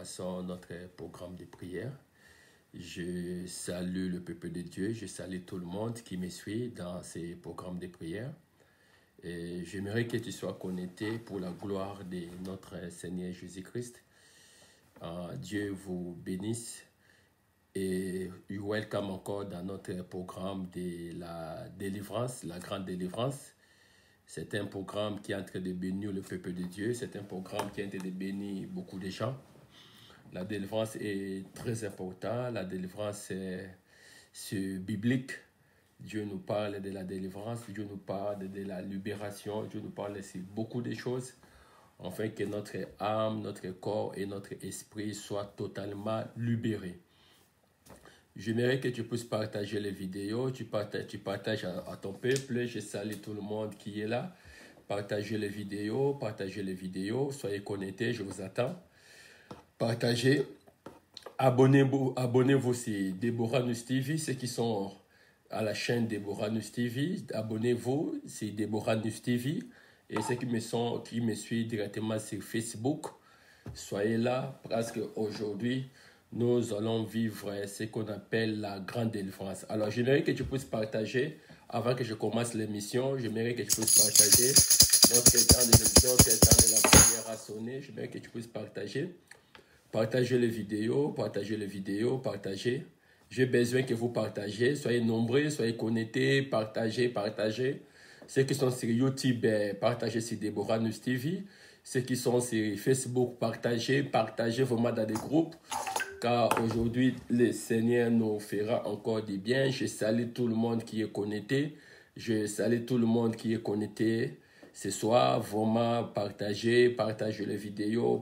commençons notre programme de prière. Je salue le peuple de Dieu, je salue tout le monde qui me suit dans ces programmes de prière. Et j'aimerais que tu sois connecté pour la gloire de notre Seigneur Jésus-Christ. Dieu vous bénisse et welcome encore dans notre programme de la délivrance, la grande délivrance. C'est un programme qui est en train de bénir le peuple de Dieu. C'est un programme qui est en train de bénir beaucoup de gens. La délivrance est très importante. La délivrance, c'est biblique. Dieu nous parle de la délivrance. Dieu nous parle de la libération. Dieu nous parle de beaucoup de choses. Afin que notre âme, notre corps et notre esprit soient totalement libérés. J'aimerais que tu puisses partager les vidéos, tu partages à ton peuple. Je salue tout le monde qui est là. Partagez les vidéos, soyez connectés, je vous attends. Partagez, abonnez-vous sur Deborah News TV, ceux qui sont à la chaîne Deborah News TV, abonnez-vous sur Deborah News TV. Et ceux qui me suivent directement sur Facebook, soyez là parce qu'aujourd'hui, nous allons vivre ce qu'on appelle la grande délivrance. Alors, j'aimerais que tu puisses partager, avant que je commence l'émission, j'aimerais que tu puisses partager notre temps de la prière a sonné. J'aimerais que tu puisses partager. Partagez les vidéos, partagez. J'ai besoin que vous partagez. Soyez nombreux, soyez connectés, partagez. Ceux qui sont sur YouTube, partagez sur Deborah News TV. Ceux qui sont sur Facebook, partagez vraiment dans des groupes. Car aujourd'hui, le Seigneur nous fera encore du bien. Je salue tout le monde qui est connecté. Ce soir, vraiment, partagez les vidéos,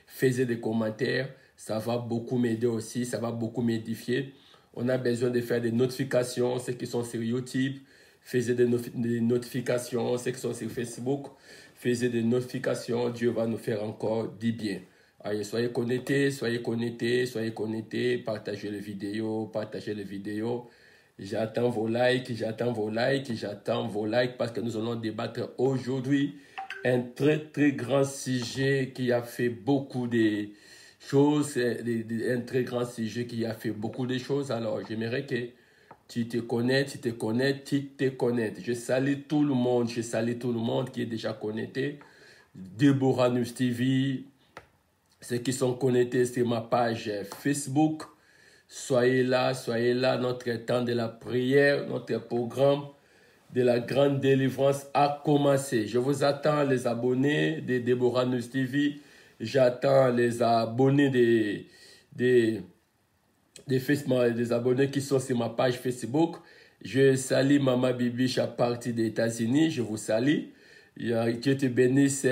faites des commentaires. Ça va beaucoup m'aider aussi, ça va beaucoup m'édifier. On a besoin de faire des notifications, ceux qui sont sur YouTube. Faites des notifications, ceux qui sont sur Facebook. Faites des notifications, Dieu va nous faire encore du bien. Allez, soyez connectés, partagez les vidéos. J'attends vos likes parce que nous allons débattre aujourd'hui un très très grand sujet qui a fait beaucoup de choses, Alors, j'aimerais que tu te connectes. Je salue tout le monde qui est déjà connecté. Deborah News TV, ceux qui sont connectés sur ma page Facebook, soyez là, notre temps de la prière, notre programme de la grande délivrance a commencé. Je vous attends, les abonnés de Deborah News TV, j'attends les abonnés des abonnés qui sont sur ma page Facebook. Je salue Maman Bibiche à partir des États-Unis, je vous salue. Dieu te bénisse,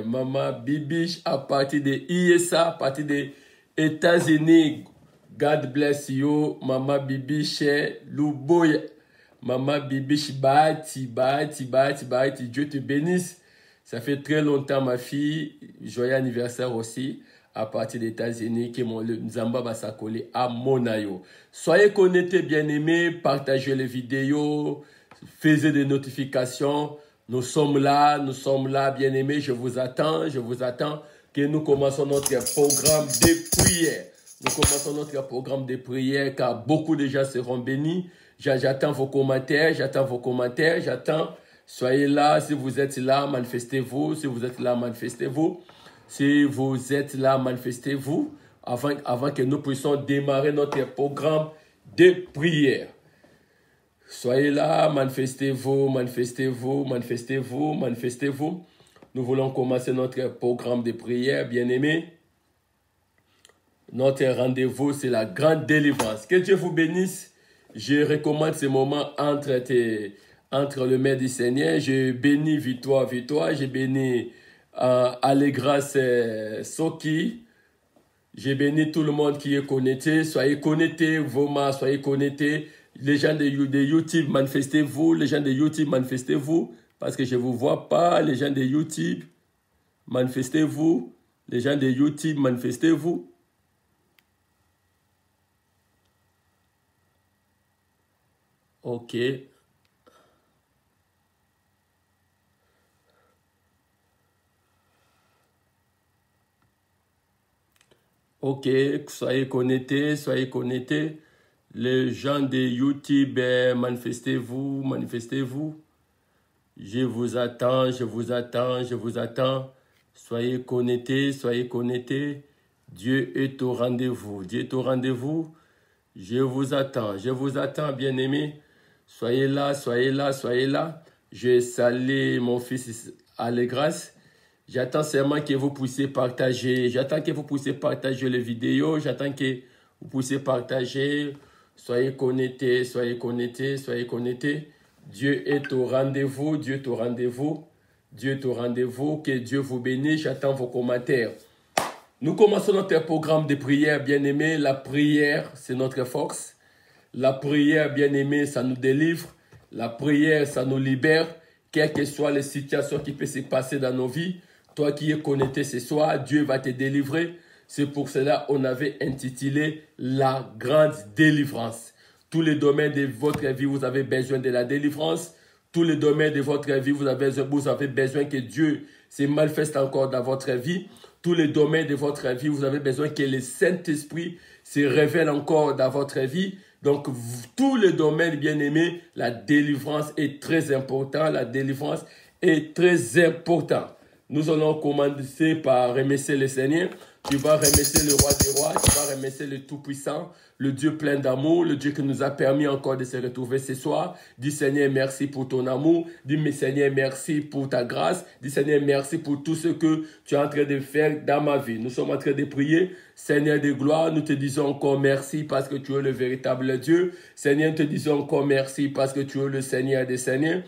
Maman Bibiche à partir des USA, à partir des États-Unis. God bless you, Maman Bibiche, Louboya. Maman Bibiche, Bahati. Dieu te bénisse. Ça fait très longtemps, ma fille. Joyeux anniversaire aussi. À partir des États-Unis, qui mon Nzamba Basakoli à Monayo. Soyez connectés, bien-aimés. Partagez les vidéos. Faites des notifications. Nous sommes là, bien-aimés. Je vous attends que nous commençons notre programme de prière. Car beaucoup de gens seront bénis. J'attends vos commentaires. Soyez là. Si vous êtes là, manifestez-vous. Avant que nous puissions démarrer notre programme de prière. Soyez là, manifestez-vous. Nous voulons commencer notre programme de prière, bien-aimés. Notre rendez-vous, c'est la grande délivrance. Que Dieu vous bénisse. Je recommande ce moment entre le mains du Seigneur. Je bénis Victoire. Je bénis Allégras Soki. Je bénis tout le monde qui est connecté. Soyez connectés, vraiment, soyez connectés. Les gens de YouTube, manifestez-vous. Parce que je ne vous vois pas. Les gens de YouTube, manifestez-vous. Ok. Ok, soyez connectés, soyez connectés. Les gens de YouTube, manifestez-vous, manifestez-vous. Je vous attends, je vous attends, je vous attends. Soyez connectés, soyez connectés. Dieu est au rendez-vous, Dieu est au rendez-vous. Je vous attends, bien-aimés. Soyez là, soyez là, soyez là. Je salue mon fils Allégras. J'attends seulement que vous puissiez partager. J'attends que vous puissiez partager les vidéos. J'attends que vous puissiez partager. Soyez connectés, soyez connectés, soyez connectés. Dieu est au rendez-vous, Dieu est au rendez-vous. Dieu est au rendez-vous. Que Dieu vous bénisse. J'attends vos commentaires. Nous commençons notre programme de prière, bien-aimés. La prière, c'est notre force. La prière, bien-aimés, ça nous délivre. La prière, ça nous libère. Quelles que soient les situations qui peuvent se passer dans nos vies, toi qui es connecté ce soir, Dieu va te délivrer. C'est pour cela qu'on avait intitulé la grande délivrance. Tous les domaines de votre vie, vous avez besoin de la délivrance. Tous les domaines de votre vie, vous avez besoin que Dieu se manifeste encore dans votre vie. Tous les domaines de votre vie, vous avez besoin que le Saint-Esprit se révèle encore dans votre vie. Donc, tous les domaines, bien-aimés, la délivrance est très importante. La délivrance est très importante. Nous allons commencer par remercier le Seigneur. Tu vas remercier le roi des rois, tu vas remercier le Tout-Puissant, le Dieu plein d'amour, le Dieu qui nous a permis encore de se retrouver ce soir. Dis Seigneur, merci pour ton amour. Dis Seigneur, merci pour ta grâce. Dis Seigneur, merci pour tout ce que tu es en train de faire dans ma vie. Nous sommes en train de prier. Seigneur de gloire, nous te disons encore merci parce que tu es le véritable Dieu. Seigneur, nous te disons encore merci parce que tu es le Seigneur des Seigneurs.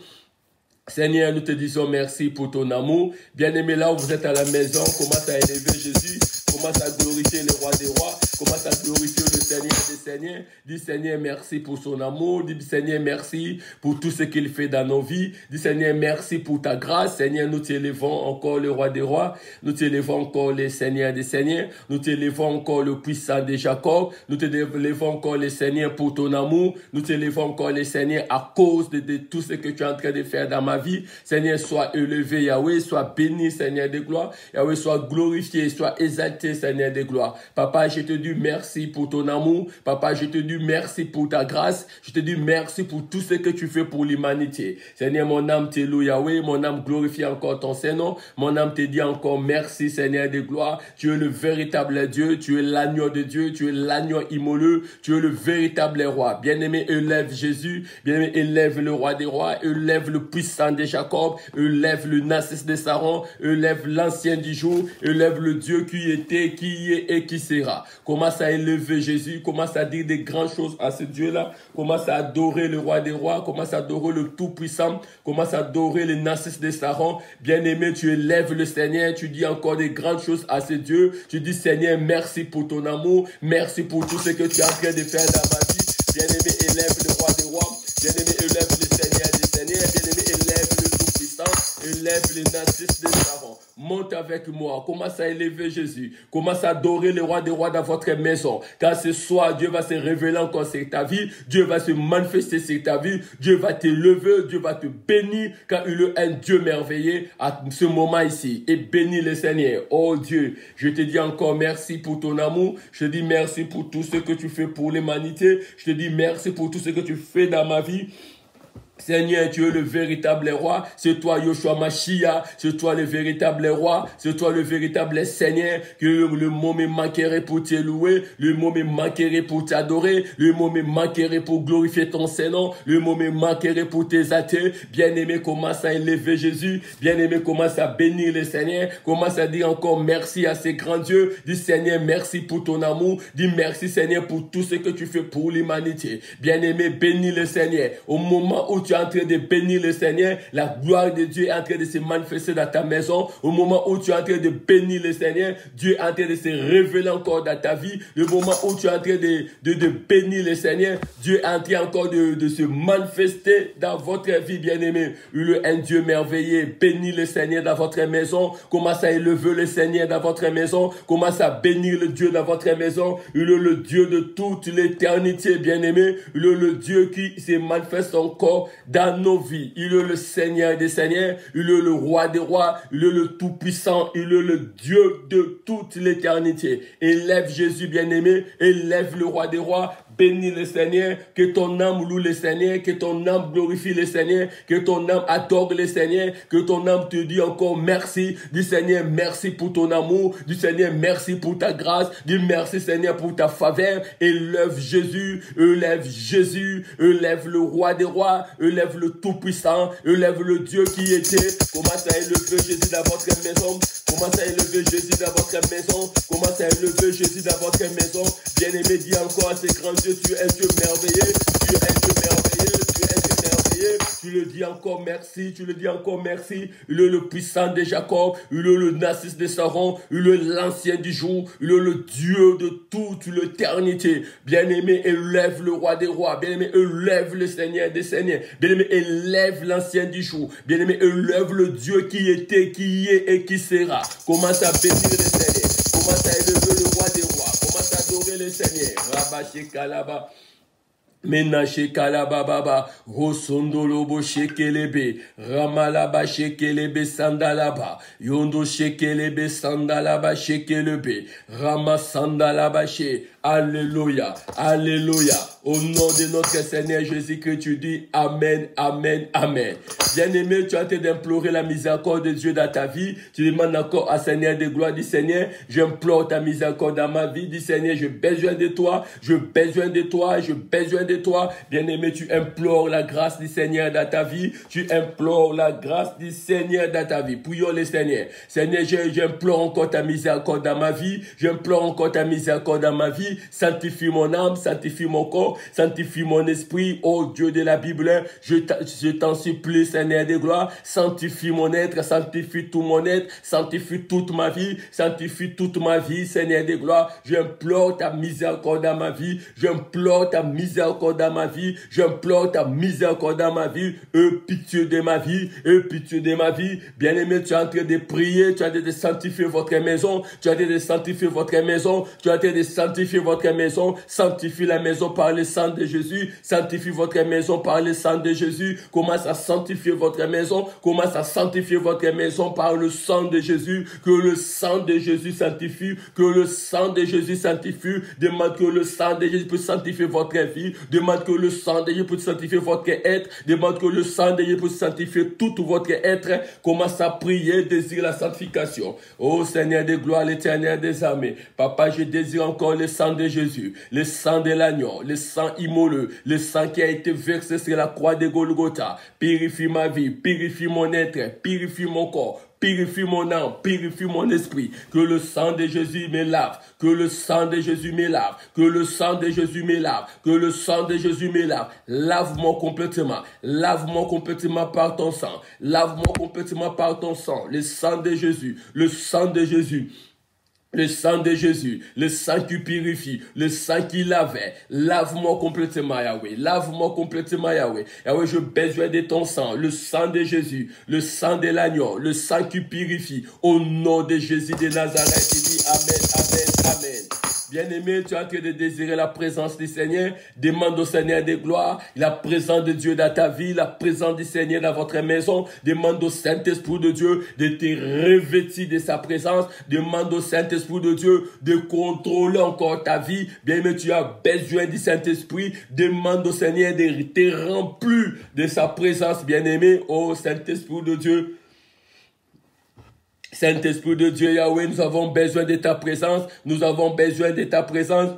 Seigneur, nous te disons merci pour ton amour. Bien-aimé, là où vous êtes à la maison, commence à élever Jésus. Commence à glorifier le roi des rois. Commence à glorifier le Seigneur des Seigneurs. Dis Seigneur, merci pour son amour. Dis Seigneur, merci pour tout ce qu'il fait dans nos vies. Dis Seigneur, merci pour ta grâce. Seigneur, nous t'élevons encore le roi des rois. Nous t'élevons encore le Seigneur des Seigneurs. Nous t'élevons encore le puissant de Jacob. Nous t'élevons encore le Seigneur pour ton amour. Nous t'élevons encore le Seigneur à cause de tout ce que tu es en train de faire dans ma vie. Seigneur, sois élevé, Yahweh, sois béni, Seigneur de gloire. Yahweh, sois glorifié, sois exalté, Seigneur de gloire. Papa, je te dis merci pour ton amour. Papa, je te dis merci pour ta grâce. Je te dis merci pour tout ce que tu fais pour l'humanité. Seigneur, mon âme te loue, Yahweh. Mon âme glorifie encore ton Saint-Nom. Mon âme te dit encore merci, Seigneur de gloire. Tu es le véritable Dieu. Tu es l'agneau de Dieu. Tu es l'agneau immolé. Tu es le véritable roi. Bien-aimé, élève Jésus. Bien-aimé, élève le roi des rois. Élève le puissant de Jacob. Élève le Narcisse de Saron. Élève l'ancien du jour. Élève le Dieu qui était, qui est et qui sera. Commence à élever Jésus. Commence à dire des grandes choses à ce Dieu-là. Commence à adorer le roi des rois. Commence à adorer le Tout-Puissant. Commence à adorer le Narcisse de Saron. Bien-aimé, tu élèves le Seigneur. Tu dis encore des grandes choses à ce Dieu. Tu dis Seigneur, merci pour ton amour. Merci pour tout ce que tu es en train de faire dans ma vie. Bien-aimé, élève le roi des rois. Bien-aimé, élève le Seigneur des Seigneurs. Bien-aimé, élève le Tout-Puissant. Élève le Narcisse de Saron. Monte avec moi. Commence à élever Jésus. Commence à adorer le roi des rois dans votre maison. Car ce soir, Dieu va se révéler encore sur ta vie. Dieu va se manifester sur ta vie. Dieu va te lever. Dieu va te bénir. Car il est un Dieu merveilleux à ce moment ici. Et bénis le Seigneur. Oh Dieu, je te dis encore merci pour ton amour. Je te dis merci pour tout ce que tu fais pour l'humanité. Je te dis merci pour tout ce que tu fais dans ma vie. Seigneur, tu es le véritable roi. C'est toi, Yoshua Mashiach. C'est toi le véritable roi. C'est toi le véritable Seigneur. Que le mot me manquerait pour te louer. Le mot me manquerait pour t'adorer. Le mot me manquerait pour glorifier ton Saint-Nom. Le mot me manquerait pour t'exalter. Bien-aimé, commence à élever Jésus. Bien-aimé, commence à bénir le Seigneur. Commence à dire encore merci à ces grands dieux. Dis Seigneur, merci pour ton amour. Dis merci Seigneur pour tout ce que tu fais pour l'humanité. Bien-aimé, bénis le Seigneur. Au moment où tu es en train de bénir le Seigneur, la gloire de Dieu est en train de se manifester dans ta maison. Au moment où tu es en train de bénir le Seigneur, Dieu est en train de se révéler encore dans ta vie. Le moment où tu es en train de bénir le Seigneur, Dieu est en train encore de se manifester dans votre vie, bien-aimé. Il est un Dieu merveilleux. Bénis le Seigneur dans votre maison. Commence à élever le Seigneur dans votre maison. Commence à bénir le Dieu dans votre maison. Il est le Dieu de toute l'éternité, bien-aimé. Il est le Dieu qui se manifeste encore dans nos vies. Il est le Seigneur des Seigneurs, il est le Roi des Rois, il est le Tout-Puissant, il est le Dieu de toute l'éternité. Élève Jésus bien-aimé, élève le Roi des Rois, bénis le Seigneur, que ton âme loue le Seigneur, que ton âme glorifie le Seigneur, que ton âme adore le Seigneur, que ton âme te dit encore merci. Dis Seigneur, merci pour ton amour. Dis Seigneur, merci pour ta grâce. Dis merci Seigneur pour ta faveur. Élève Jésus, élève Jésus, élève le Roi des Rois, élève le Tout-Puissant, élève le Dieu qui était. Commence à élever Jésus dans votre maison. Commence à élever Jésus dans votre maison. Commence à élever Jésus dans votre maison. Bien-aimé, dis encore à ces grands dieux, tu es un Dieu merveilleux, tu es un Dieu merveilleux, tu es un Dieu merveilleux. Tu le dis encore merci, tu le dis encore merci. Il est le puissant de Jacob, il est le Narcisse de Saron, il est l'ancien du jour, il est le Dieu de toute l'éternité. Bien-aimé, élève le Roi des Rois. Bien-aimé, élève le Seigneur des Seigneurs. Bien-aimé, élève l'ancien du jour. Bien-aimé, élève le Dieu qui était, qui est et qui sera. Commence à bénir le Seigneur. Commence à élever le Roi des Rois. Commence à adorer le Seigneur. Rabaché Kalaba. Menache kalababa, rosondolobo shekelebe, ramalaba shekelebe sandalaba, yondo shekelebe sandalaba shekelebe, rama sandalaba she. Alléluia, alléluia. Au nom de notre Seigneur Jésus-Christ, tu dis Amen, Amen, Amen. Bien-aimé, tu as été d'implorer la miséricorde de Dieu dans ta vie. Tu demandes encore à Seigneur de gloire. Dis Seigneur, j'implore ta miséricorde dans ma vie. Dis Seigneur, j'ai besoin de toi, j'ai besoin de toi, j'ai besoin de toi. Bien-aimé, tu implores la grâce du Seigneur dans ta vie. Tu implores la grâce du Seigneur dans ta vie. Prions le Seigneur. Seigneur, j'implore encore ta miséricorde dans ma vie. J'implore encore ta miséricorde dans ma vie. Sanctifie mon âme, sanctifie mon corps, sanctifie mon esprit, ô Dieu de la Bible. Je t'en supplie, Seigneur de gloire. Sanctifie mon être, sanctifie tout mon être, sanctifie toute ma vie, sanctifie toute ma vie, Seigneur de gloire. J'implore ta miséricorde dans ma vie. J'implore ta miséricorde dans ma vie. J'implore ta miséricorde dans ma vie. Pitié de ma vie, pitié de ma vie. Bien-aimé, tu es en train de prier, tu as en train de sanctifier votre maison, tu as en train de sanctifier votre maison, tu as en train de sanctifier votre maison, sanctifie la maison par le sang de Jésus, sanctifie votre maison par le sang de Jésus, commence à sanctifier votre maison, commence à sanctifier votre maison par le sang de Jésus, que le sang de Jésus sanctifie, que le sang de Jésus sanctifie, demande que le sang de Jésus puisse sanctifier votre vie, demande que le sang de Jésus puisse sanctifier votre être, demande que le sang de Jésus puisse sanctifier tout votre être, commence à prier, désire la sanctification. Ô Seigneur de gloire, l'Éternel des armées, Papa, je désire encore le sang de Jésus, le sang de l'agneau, le sang immolé, le sang qui a été versé sur la croix de Golgotha. Purifie ma vie, purifie mon être, purifie mon corps, purifie mon âme, purifie mon esprit. Que le sang de Jésus me lave, que le sang de Jésus me lave, que le sang de Jésus me lave, que le sang de Jésus me lave. Lave-moi complètement par ton sang, lave-moi complètement par ton sang, le sang de Jésus, le sang de Jésus. Le sang de Jésus, le sang qui purifie, le sang qui lavait, lave-moi complètement, Yahweh, lave-moi complètement, Yahweh. Yahweh, je besoin de ton sang, le sang de Jésus, le sang de l'agneau, le sang qui purifie. Au nom de Jésus de Nazareth, il dit Amen, Amen, Amen. Bien-aimé, tu es en train de désirer la présence du Seigneur. Demande au Seigneur de gloire la présence de Dieu dans ta vie, la présence du Seigneur dans votre maison. Demande au Saint-Esprit de Dieu de te revêtir de sa présence. Demande au Saint-Esprit de Dieu de contrôler encore ta vie. Bien-aimé, tu as besoin du Saint-Esprit. Demande au Seigneur de te remplir de sa présence, bien-aimé. Oh Saint-Esprit de Dieu. Saint-Esprit de Dieu, Yahweh, nous avons besoin de ta présence, nous avons besoin de ta présence.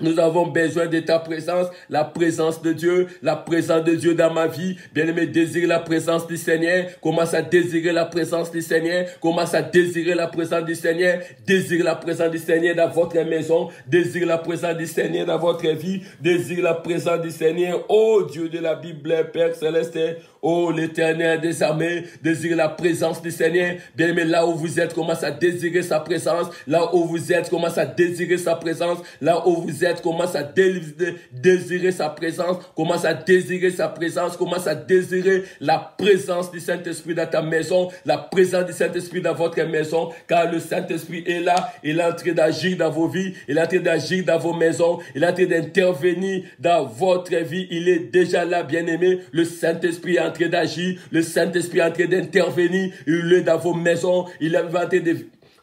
Nous avons besoin de ta présence, la présence de Dieu dans ma vie. Bien-aimé, désire la présence du Seigneur. Commence à désirer la présence du Seigneur. Commence à désirer la présence du Seigneur. Désire la présence du Seigneur dans votre maison. Désire la présence du Seigneur dans votre vie. Désire la présence du Seigneur. Oh Dieu de la Bible, Père Céleste. Oh, l'Éternel des armées, désire la présence du Seigneur. Bien-aimé, là où vous êtes, commence à désirer sa présence. Là où vous êtes, commence à désirer sa présence. Là où vous êtes, commence à désirer sa présence. Commence à désirer sa présence. Commence à désirer la présence du Saint-Esprit dans ta maison. La présence du Saint-Esprit dans votre maison. Car le Saint-Esprit est là. Il est en train d'agir dans vos vies. Il est en train d'agir dans vos maisons. Il est en train d'intervenir dans votre vie. Il est déjà là, bien-aimé. Le Saint-Esprit est en train d'agir. Le Saint-Esprit est en train d'intervenir. Il est dans vos maisons. Il est en train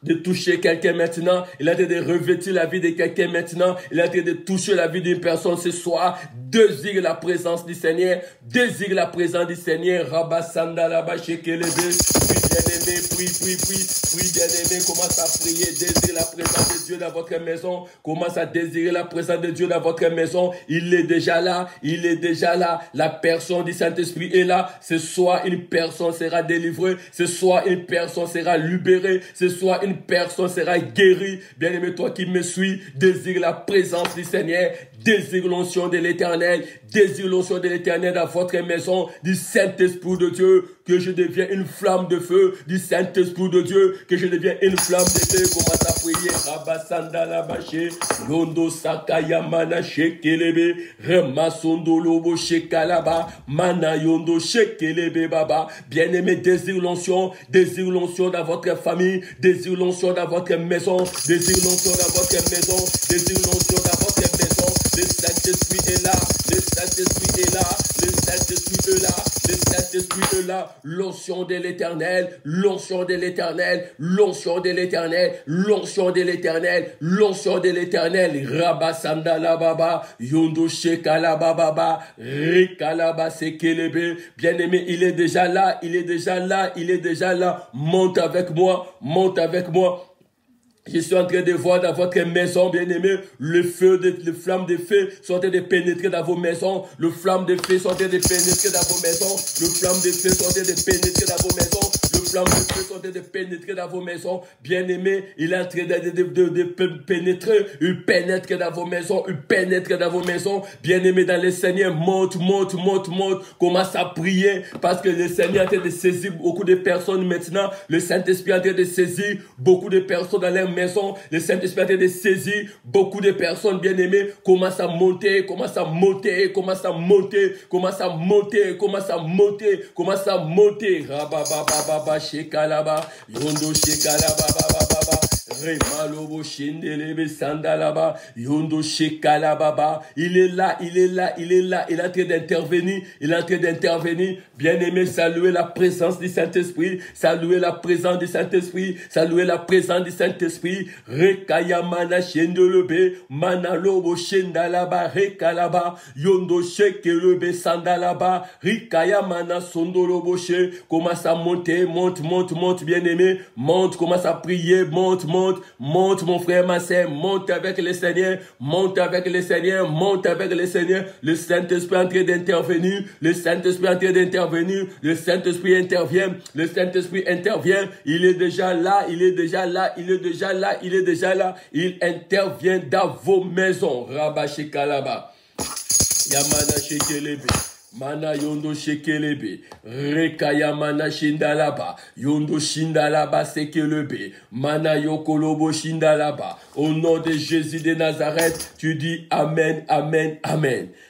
de toucher quelqu'un maintenant. Il est en train de revêtir la vie de quelqu'un maintenant. Il est en train de toucher la vie d'une personne ce soir. Désire la présence du Seigneur. Désire la présence du Seigneur. Rabba Sanda Laba Shekelebe. Prie bien-aimé, prie bien-aimé. Commence à prier. Désire la présence de Dieu dans votre maison. Commence à désirer la présence de Dieu dans votre maison. Il est déjà là. Il est déjà là. La personne du Saint-Esprit est là. Ce soir, une personne sera délivrée. Ce soir, une personne sera libérée. Ce soir, une personne sera guérie. Bien-aimé, toi qui me suis, désire la présence du Seigneur. Désire l'onction de l'Éternel. Désire l'onction de l'Éternel dans votre maison. Du Saint-Esprit de Dieu. Que je devienne une flamme de feu. Du Saint-Esprit de Dieu. Que je devienne une flamme de feu. Commence à prier. Rabasanda Labaché. Yondo Sakaya Mana Shekelebe. Remasondo Lobo Shekalaba. Mana Yondo Shekelebe Baba. Bien-aimé, désire l'onction. Désire l'onction dans votre famille. Désire l'onction dans votre maison. Désire l'onction dans votre maison. Désire l'onction dans votre maison. Le Saint-Esprit est là. Le Saint-Esprit est là. Le Saint-Esprit est là. Le Saint-Esprit est là. L'onction de l'Éternel. L'onction de l'Éternel. L'onction de l'Éternel. L'onction de l'Éternel. L'onction de l'Éternel. Rabasanda la baba. Yondo shekala baba. Rikalaba sekelebe. Bien-aimé, il est déjà là. Il est déjà là. Il est déjà là. Monte avec moi. Monte avec moi. Je suis en train de voir dans votre maison, bien-aimé, les flammes de feu sont en train de pénétrer dans vos maisons. Le flamme de feu sont en train de pénétrer dans vos maisons. Le flamme de feu sont en train de pénétrer dans vos maisons. Le flamme de feu sont en train de pénétrer dans vos maisons. Bien-aimé, il est en train de pénétrer. Il pénètre dans vos maisons. Il pénètre dans vos maisons. Bien-aimé dans le Seigneur, monte. Commence à prier parce que le Seigneur est en train de saisir beaucoup de personnes maintenant. Le Saint-Esprit est en train de saisir beaucoup de personnes dans leur maison. Le Saint-Esprit est en train de saisir beaucoup de personnes bien-aimées. Commence à monter. Rabababa shekalaba. Yondo shekalaba baba. Remalobo shindelebe sandalaba. Yondo shekalaba. Il est là. Il est en train d'intervenir. Bien-aimé, saluez la présence du Saint-Esprit. Saluez la présence du Saint-Esprit. Rekayamana shendelebe. Manalobo shendalaba. Rekalaba. Yondo shekelebe sandalaba. Rikayamana sondolobo she. Commence à monter. Monte, bien-aimé. Monte, commence à prier. Monte, mon frère, ma sœur. Monte avec le Seigneur. Le Saint-Esprit est en train d'intervenir. Le Saint-Esprit intervient. Il est déjà là. Il intervient dans vos maisons. Rabashikalaba. Yamana shekelebe. Mana yondo shekelebe. Rekaya mana shindalaba. Yondo shindalaba sekelebe. Mana yokolobo shindalaba. Au nom de Jésus de Nazareth, tu dis Amen.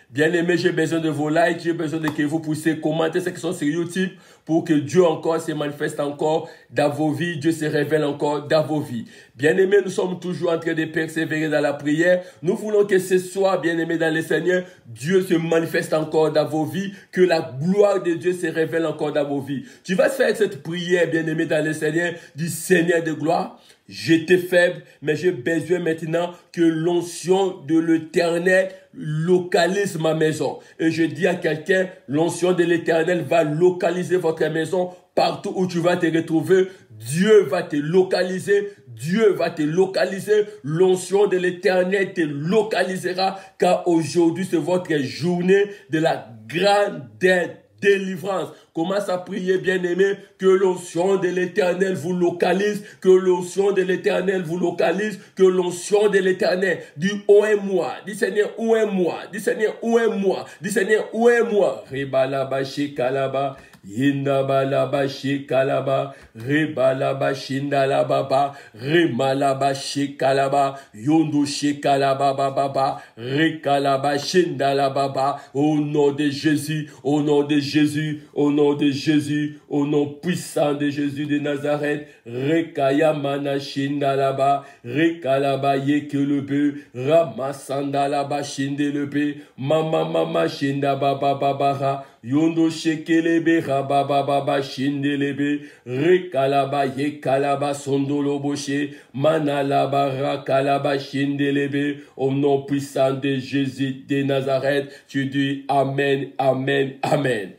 Bien-aimés, j'ai besoin de vos likes, j'ai besoin de que vous puissiez commenter ceux qui sont sur YouTube pour que Dieu encore se manifeste encore dans vos vies, Dieu se révèle encore dans vos vies. Bien-aimés, nous sommes toujours en train de persévérer dans la prière. Nous voulons que ce soir, bien-aimés dans le Seigneur, Dieu se manifeste encore dans vos vies, que la gloire de Dieu se révèle encore dans vos vies. Tu vas faire cette prière, bien-aimés dans le Seigneur, du Seigneur de gloire. J'étais faible, mais j'ai besoin maintenant que l'onction de l'Éternel localise ma maison. Et je dis à quelqu'un, l'onction de l'Éternel va localiser votre maison partout où tu vas te retrouver. Dieu va te localiser. L'onction de l'Éternel te localisera, car aujourd'hui c'est votre journée de la grande délivrance. Commence à prier, bien-aimé, que l'onction de l'Éternel vous localise, que l'onction de l'Éternel vous localise, que l'onction de l'Éternel, dis où est moi, dis Seigneur, où est moi, dis Seigneur, où est moi, dis Seigneur, où est moi. Rebalaba shekalaba, Yindabalaba shekalaba, Rebalaba shindalababa, Remalaba shekalaba, Yondo shekalaba baba, Rekalaba shindalababa, au nom de Jésus, au nom de Jésus, au nom de Jésus, au nom puissant de Jésus de Nazareth, Rekaya mana shindalaba, Rekalaba yekelebe, Ramasandalaba shindelebe, Mama shindababa baba, Yondo shekelebe, Rababa shindelebe, Rekalaba yekalaba sondolo boshe, Manalaba rakalaba shindelebe, au nom puissant de Jésus de Nazareth, tu dis Amen, Amen, Amen.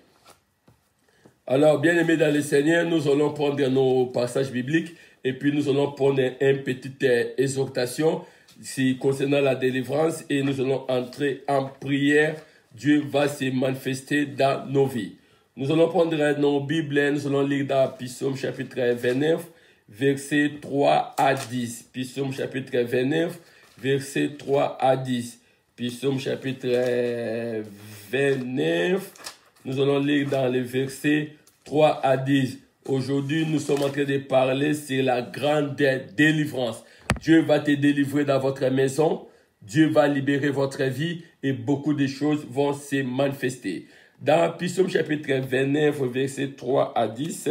Alors, bien-aimés dans le Seigneur, nous allons prendre nos passages bibliques et puis nous allons prendre une petite exhortation concernant la délivrance et nous allons entrer en prière. Dieu va se manifester dans nos vies. Nous allons prendre nos Bibles, nous allons lire dans Psaume chapitre 29, versets 3 à 10. Psaume chapitre 29, versets 3 à 10. Psaume chapitre 29, nous allons lire dans les versets 3 à 10. Aujourd'hui, nous sommes en train de parler sur la grande délivrance. Dieu va te délivrer dans votre maison. Dieu va libérer votre vie et beaucoup de choses vont se manifester. Dans Psaume chapitre 29, versets 3 à 10,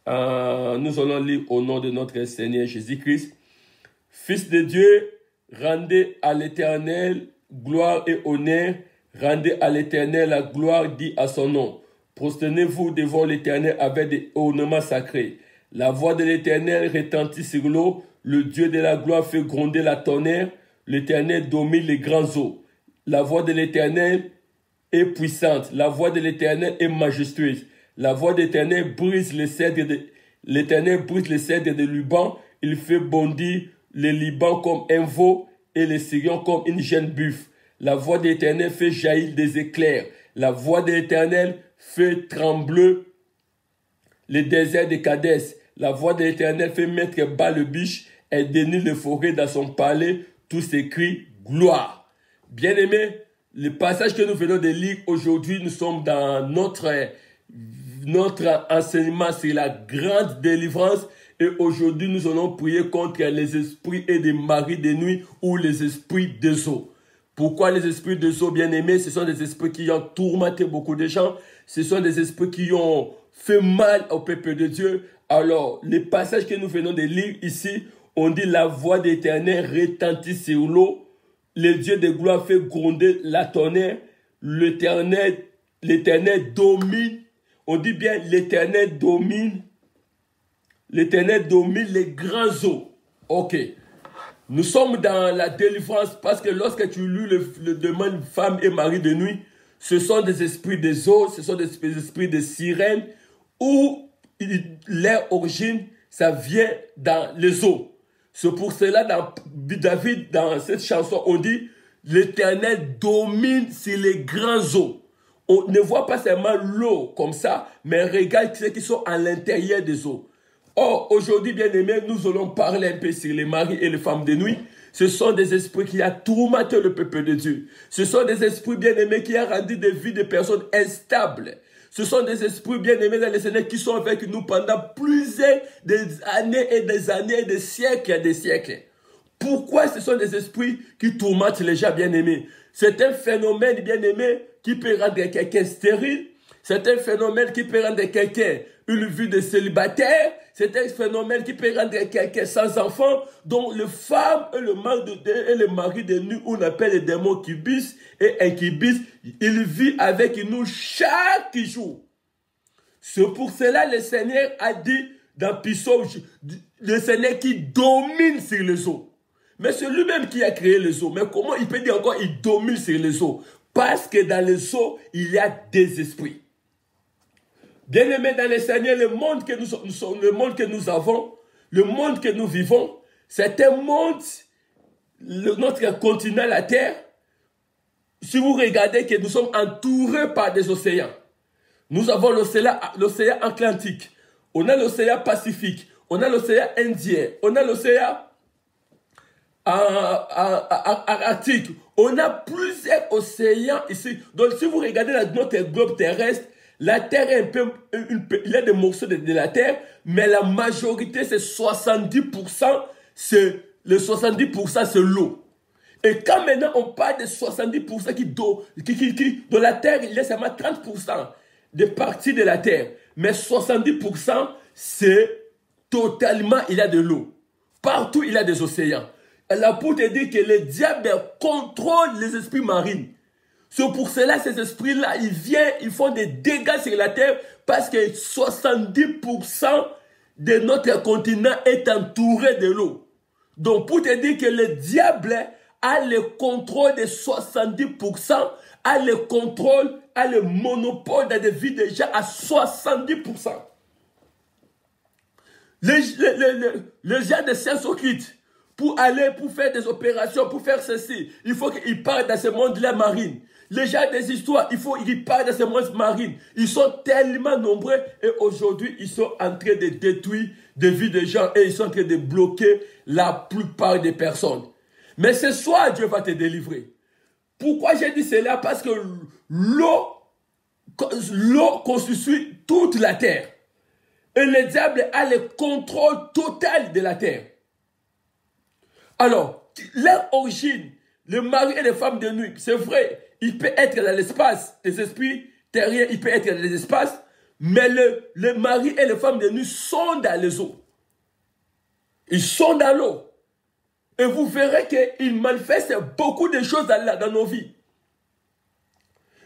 nous allons lire au nom de notre Seigneur Jésus-Christ. Fils de Dieu, rendez à l'Éternel gloire et honneur. Rendez à l'Éternel la gloire, dit à son nom. Prosternez-vous devant l'Éternel avec des ornements sacrés. La voix de l'Éternel retentit sur l'eau. Le Dieu de la gloire fait gronder la tonnerre. L'Éternel domine les grands eaux. La voix de l'Éternel est puissante. La voix de l'Éternel est majestueuse. La voix de l'Éternel brise les cèdres de Liban. Il fait bondir les Liban comme un veau et les Syriens comme une jeune buffle. La voix de l'Éternel fait jaillir des éclairs. La voix de l'Éternel fait trembler les déserts de Kadès. La voix de l'Éternel fait mettre bas le biche et dénire les forêts dans son palais. Tous ces cris gloire. Bien-aimés, le passage que nous venons de lire aujourd'hui, nous sommes dans notre enseignement sur la grande délivrance. Et aujourd'hui, nous allons prier contre les esprits et des maris de nuit ou les esprits des eaux. Pourquoi les esprits des eaux, bien-aimés? Ce sont des esprits qui ont tourmenté beaucoup de gens. Ce sont des esprits qui ont fait mal au peuple de Dieu. Alors, les passages que nous venons de lire ici, on dit la voix d'Éternel retentit sur l'eau. Le Dieu de gloire fait gronder la tonnerre. L'Éternel domine. On dit bien l'Éternel domine. L'Éternel domine les grands eaux. Ok. Nous sommes dans la délivrance parce que lorsque tu lis le domaine femme et mari de nuit, ce sont des esprits des eaux, ce sont des esprits de sirènes où leur origine, ça vient dans les eaux. C'est pour cela, David, dans cette chanson, on dit l'Éternel domine sur les grands eaux. On ne voit pas seulement l'eau comme ça, mais regarde ceux qui sont à l'intérieur des eaux. Or, aujourd'hui, bien-aimés, nous allons parler un peu sur les maris et les femmes de nuit. Ce sont des esprits qui ont tourmenté le peuple de Dieu. Ce sont des esprits bien-aimés qui ont rendu des vies de personnes instables. Ce sont des esprits bien-aimés dans le Seigneur qui sont avec nous pendant plusieurs années et des siècles et des siècles. Pourquoi ce sont des esprits qui tourmentent les gens bien-aimés? C'est un phénomène bien-aimé qui peut rendre quelqu'un stérile. C'est un phénomène qui peut rendre quelqu'un une vie de célibataire. C'est un phénomène qui peut rendre quelqu'un sans enfant, dont les femmes et le mari de nuit, on appelle les démons kibis et incubis, il vit avec nous chaque jour. C'est pour cela que le Seigneur a dit dans Psaume, le Seigneur qui domine sur les eaux. Mais c'est lui-même qui a créé les eaux. Mais comment il peut dire encore il domine sur les eaux? Parce que dans les eaux, il y a des esprits. Bien-aimés dans le Seigneur, le monde que le monde que nous avons, le monde que nous vivons, c'est un monde, notre continent, la Terre. Si vous regardez que nous sommes entourés par des océans, Nous avons l'océan Atlantique, on a l'océan Pacifique, on a l'océan Indien, on a l'océan Arctique. On a plusieurs océans ici. Donc si vous regardez notre globe terrestre, la Terre est un peu, il y a des morceaux de la Terre, mais la majorité, c'est 70%, le 70% c'est l'eau. Et quand maintenant on parle de 70% de la Terre, il y a seulement 30% de parties de la Terre. Mais 70%, c'est totalement, il y a de l'eau. Partout, il y a des océans. Alors pour te dire que le diable contrôle les esprits marins. C'est pour cela ces esprits-là, ils viennent, ils font des dégâts sur la terre parce que 70% de notre continent est entouré de l'eau. Donc pour te dire que le diable a le contrôle de 70%, a le contrôle, a le monopole de la vie des gens à 70%. Les gens de sciences occultes, pour faire des opérations, pour faire ceci, il faut qu'ils partent dans ce monde-là marine. Les gens des histoires, il faut qu'ils partent dans ce monde marine. Ils sont tellement nombreux et aujourd'hui, ils sont en train de détruire des vies de gens et ils sont en train de bloquer la plupart des personnes. Mais ce soir, Dieu va te délivrer. Pourquoi j'ai dit cela? Parce que l'eau constitue toute la terre. Et le diable a le contrôle total de la terre. Alors, leur origine, le mari et les femmes de nuit, c'est vrai, il peut être dans l'espace, les esprits terriens, il peut être dans l'espace, mais le mari et les femmes de nuit sont dans les eaux. Ils sont dans l'eau. Et vous verrez qu'ils manifestent beaucoup de choses dans nos vies.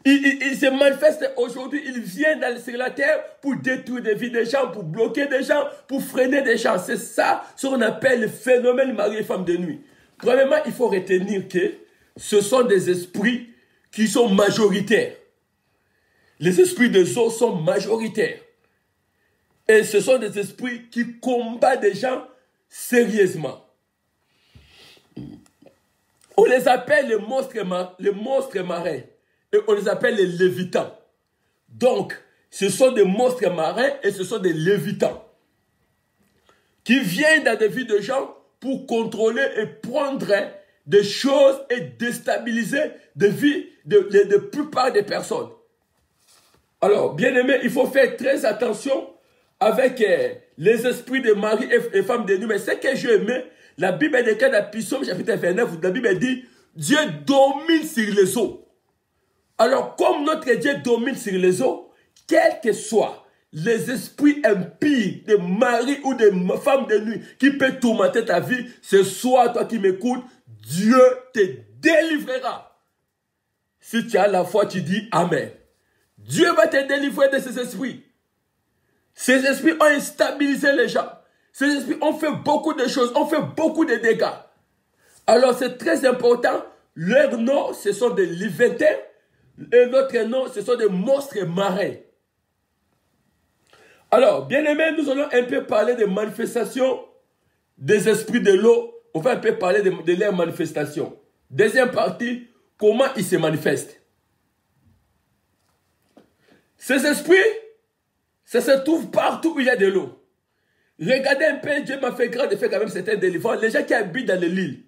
Ils se manifestent aujourd'hui, ils viennent sur la terre pour détruire des vies des gens, pour bloquer des gens, pour freiner des gens. C'est ça ce qu'on appelle le phénomène mari et femme de nuit. Premièrement, il faut retenir que ce sont des esprits qui sont majoritaires. Les esprits des eaux sont majoritaires. Et ce sont des esprits qui combattent des gens sérieusement. On les appelle les monstres marins. Et on les appelle les lévitans. Donc, ce sont des monstres marins et ce sont des lévitans qui viennent dans des vies de gens pour contrôler et prendre des choses et déstabiliser des vies de plupart des personnes. Alors, bien aimé, il faut faire très attention avec les esprits de mari et femmes de nuit. Mais ce que j'ai aimé, la Bible déclare dans Psaume chapitre 29, la Bible dit, Dieu domine sur les eaux. Alors, comme notre Dieu domine sur les eaux, quels que soient les esprits impies de mari ou de femme de nuit qui peuvent tourmenter ta vie, ce soir, toi qui m'écoutes, Dieu te délivrera. Si tu as la foi, tu dis Amen. Dieu va te délivrer de ces esprits. Ces esprits ont instabilisé les gens. Ces esprits ont fait beaucoup de choses, ont fait beaucoup de dégâts. Alors, c'est très important. Leur nom, ce sont des lévitans. Et notre nom, ce sont des monstres marins. Alors, bien aimé, nous allons un peu parler des manifestations des esprits de l'eau. On va un peu parler de leurs manifestations. Deuxième partie, comment ils se manifestent. Ces esprits, ça se trouve partout où il y a de l'eau. Regardez un peu, Dieu m'a fait grâce de faire quand même certaines délivrances. Les gens qui habitent dans l'île,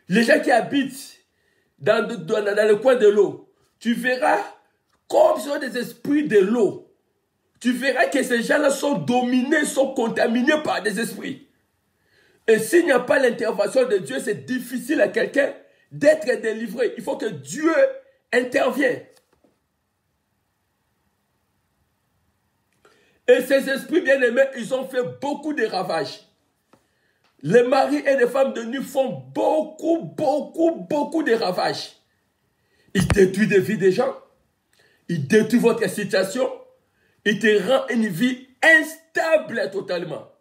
les gens qui habitent dans le coin de l'eau, tu verras comme ce sont des esprits de l'eau. Tu verras que ces gens-là sont dominés, sont contaminés par des esprits. Et s'il n'y a pas l'intervention de Dieu, c'est difficile à quelqu'un d'être délivré. Il faut que Dieu intervienne. Et ces esprits bien-aimés, ils ont fait beaucoup de ravages. Les maris et les femmes de nuit font beaucoup de ravages. Ils détruisent des vies des gens. Ils détruisent votre situation. Ils te rendent une vie instable totalement.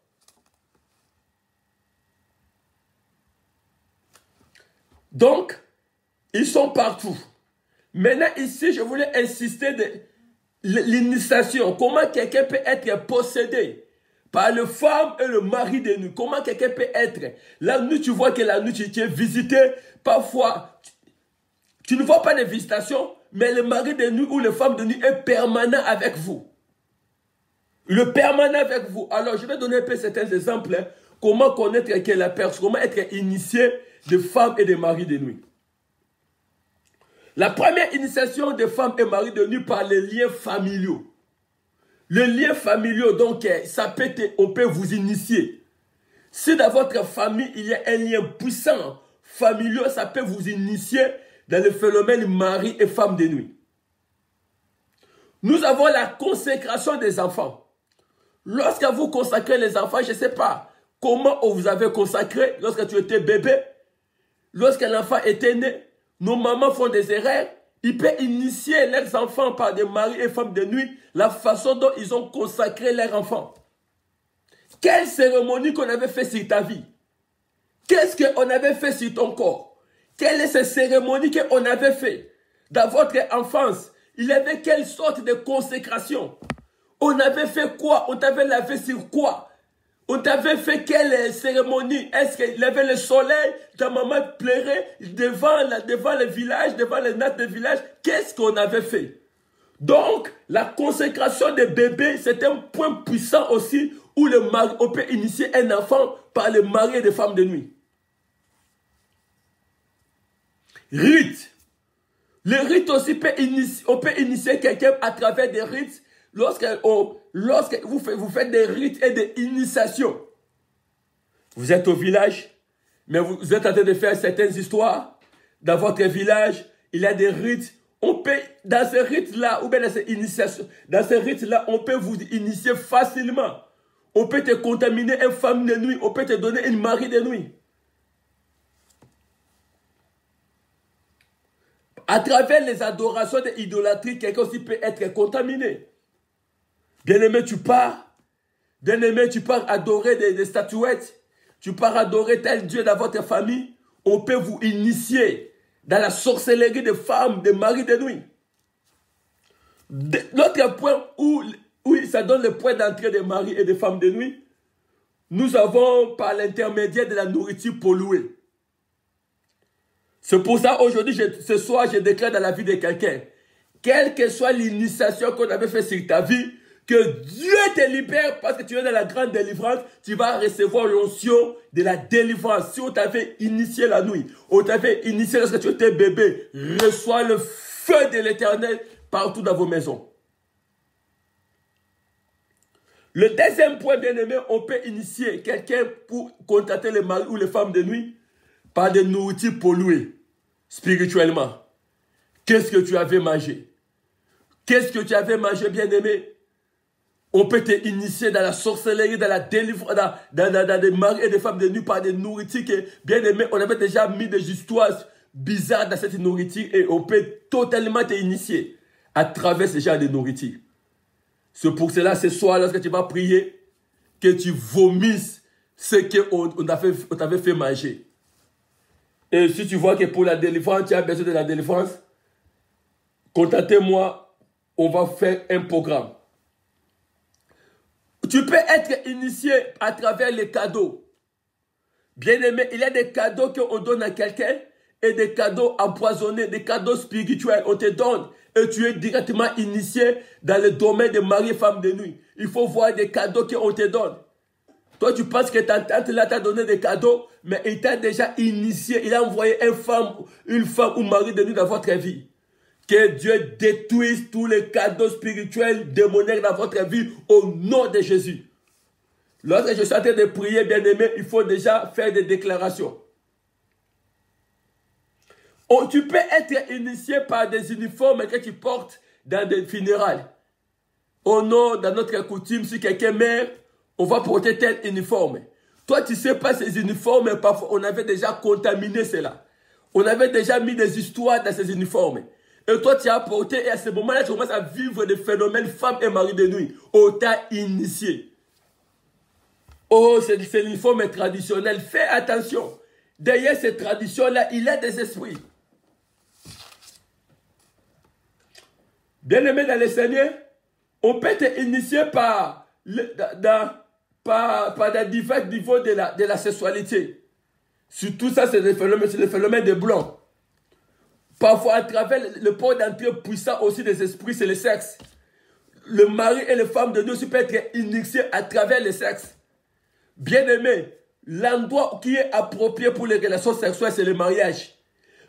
Donc, ils sont partout. Maintenant, ici, je voulais insister de l'initiation. Comment quelqu'un peut être possédé par le femme et le mari de nuit. Comment quelqu'un peut être. La nuit, tu vois que la nuit, tu es visité. Parfois, tu ne vois pas de visitation, mais le mari de nuit ou la femme de nuit est permanent avec vous. Le permanent avec vous. Alors, je vais donner un peu certains exemples. Hein. Comment connaître quelle est la personne, comment être initié de femmes et de maris de nuit. La première initiation de femmes et maris de nuit par les liens familiaux. Les liens familiaux, donc, on peut vous initier. Si dans votre famille, il y a un lien puissant, familial, ça peut vous initier dans le phénomène mari et femme de nuit. Nous avons la consécration des enfants. Lorsque vous consacrez les enfants, je ne sais pas comment vous avez consacré lorsque tu étais bébé, lorsque l'enfant était né, nos mamans font des erreurs, ils peuvent initier leurs enfants par des maris et femmes de nuit, la façon dont ils ont consacré leurs enfants. Quelle cérémonie qu'on avait fait sur ta vie? Qu'est-ce qu'on avait fait sur ton corps? Quelle est cette cérémonie qu'on avait fait dans votre enfance? Il y avait quelle sorte de consécration? On avait fait quoi? On t'avait lavé sur quoi? On t'avait fait quelle cérémonie? Est-ce qu'il y avait le soleil? Ta maman pleurait devant le village, devant les nattes du village? Qu'est-ce qu'on avait fait? Donc, la consécration des bébés, c'est un point puissant aussi où on peut initier un enfant par le mari et des femmes de nuit. Rites. Le rite aussi, on peut initier quelqu'un à travers des rites lorsque vous faites des rites et des initiations. Vous êtes au village, mais vous êtes en train de faire certaines histoires. Dans votre village, il y a des rites. On peut, dans ces rites-là, ou bien dans ces initiations, dans ces rites-là, on peut vous initier facilement. On peut te contaminer une femme de nuit, on peut te donner une mari de nuit. À travers les adorations de l'idolâtrie, quelqu'un aussi peut être contaminé. Bien-aimé, tu pars adorer des statuettes, tu pars adorer tel Dieu dans votre famille, on peut vous initier dans la sorcellerie des femmes, des maris de nuit. L'autre point où ça donne le point d'entrée des maris et des femmes de nuit, nous avons par l'intermédiaire de la nourriture polluée. C'est pour ça aujourd'hui, ce soir, je déclare dans la vie de quelqu'un, quelle que soit l'initiation qu'on avait fait sur ta vie, que Dieu te libère parce que tu es dans la grande délivrance, tu vas recevoir l'onction de la délivrance. Si on t'avait initié la nuit, on t'avait initié lorsque tu étais bébé, reçois le feu de l'Éternel partout dans vos maisons. Le deuxième point, bien aimé, on peut initier quelqu'un pour contacter les maris ou les femmes de nuit par des nourritures polluées spirituellement. Qu'est-ce que tu avais mangé? Qu'est-ce que tu avais mangé, bien aimé? On peut te initier dans la sorcellerie, dans la délivrance, dans des maris et des femmes de nuit par des nourritures que, bien aimé, on avait déjà mis des histoires bizarres dans cette nourriture et on peut totalement te initier à travers ce genre de nourriture. C'est pour cela, ce soir, lorsque tu vas prier, que tu vomisses ce qu'on t'avait fait manger. Et si tu vois que pour la délivrance, tu as besoin de la délivrance, contactez-moi, on va faire un programme. Tu peux être initié à travers les cadeaux. Bien aimé, il y a des cadeaux qu'on donne à quelqu'un et des cadeaux empoisonnés, des cadeaux spirituels. On te donne et tu es directement initié dans le domaine de mari et femme de nuit. Il faut voir des cadeaux qu'on te donne. Toi, tu penses que ta tante là t'a donné des cadeaux, mais il t'a déjà initié. Il a envoyé une femme ou mari de nuit dans votre vie. Que Dieu détruise tous les cadeaux spirituels démoniaques dans votre vie au nom de Jésus. Lorsque je suis en train de prier, bien aimé, il faut déjà faire des déclarations. Tu peux être initié par des uniformes que tu portes dans des funérailles. Au nom, dans notre coutume, si quelqu'un meurt, on va porter tel uniforme. Toi, tu ne sais pas ces uniformes, mais parfois on avait déjà contaminé cela. On avait déjà mis des histoires dans ces uniformes. Et toi, tu as porté, et à ce moment-là, tu commences à vivre des phénomènes femmes et mari de nuit. On t'a initié. Oh, c'est l'uniforme traditionnel. Fais attention. Derrière ces traditions-là, il y a des esprits. Bien-aimé dans le Seigneur, on peut te initier par divers niveaux de la sexualité. Sur tout ça, c'est le phénomène des blancs. Parfois, à travers le port d'entrée puissant aussi des esprits, c'est le sexe. Le mari et la femme de Dieu aussi peuvent être initiés à travers le sexe. Bien aimé, l'endroit qui est approprié pour les relations sexuelles, c'est le mariage.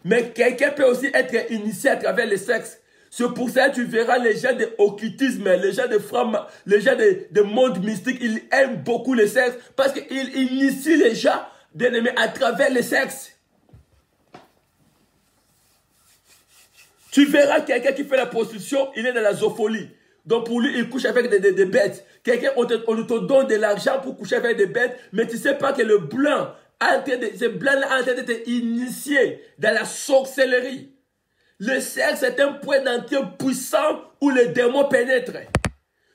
Mais quelqu'un peut aussi être initié à travers le sexe. C'est pour ça que tu verras les gens de occultisme, les gens de femmes, les gens de monde mystique, ils aiment beaucoup le sexe parce qu'ils initient les gens, bien aimés, à travers le sexe. Tu verras quelqu'un qui fait la prostitution, il est dans la zoophilie. Donc pour lui, il couche avec des bêtes. Quelqu'un, on te donne de l'argent pour coucher avec des bêtes, mais tu ne sais pas que le blanc, ce blanc-là a en train d'être initié dans la sorcellerie. Le sexe est un point d'entrée puissant où les démons pénètrent.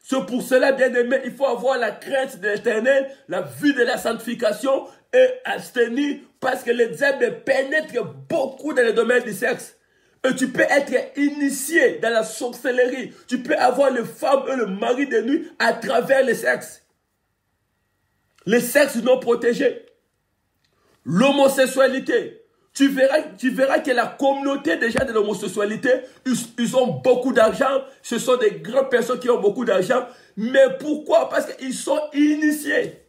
C'est pour cela, bien aimé, il faut avoir la crainte de l'Éternel, la vue de la sanctification et abstenir parce que les diables pénètrent beaucoup dans le domaine du sexe. Et tu peux être initié dans la sorcellerie. Tu peux avoir les femmes et le mari de nuit à travers le sexe. Le sexe non protégé. L'homosexualité. Tu verras que la communauté des gens de l'homosexualité, ils ont beaucoup d'argent. Ce sont des grandes personnes qui ont beaucoup d'argent. Mais pourquoi? Parce qu'ils sont initiés.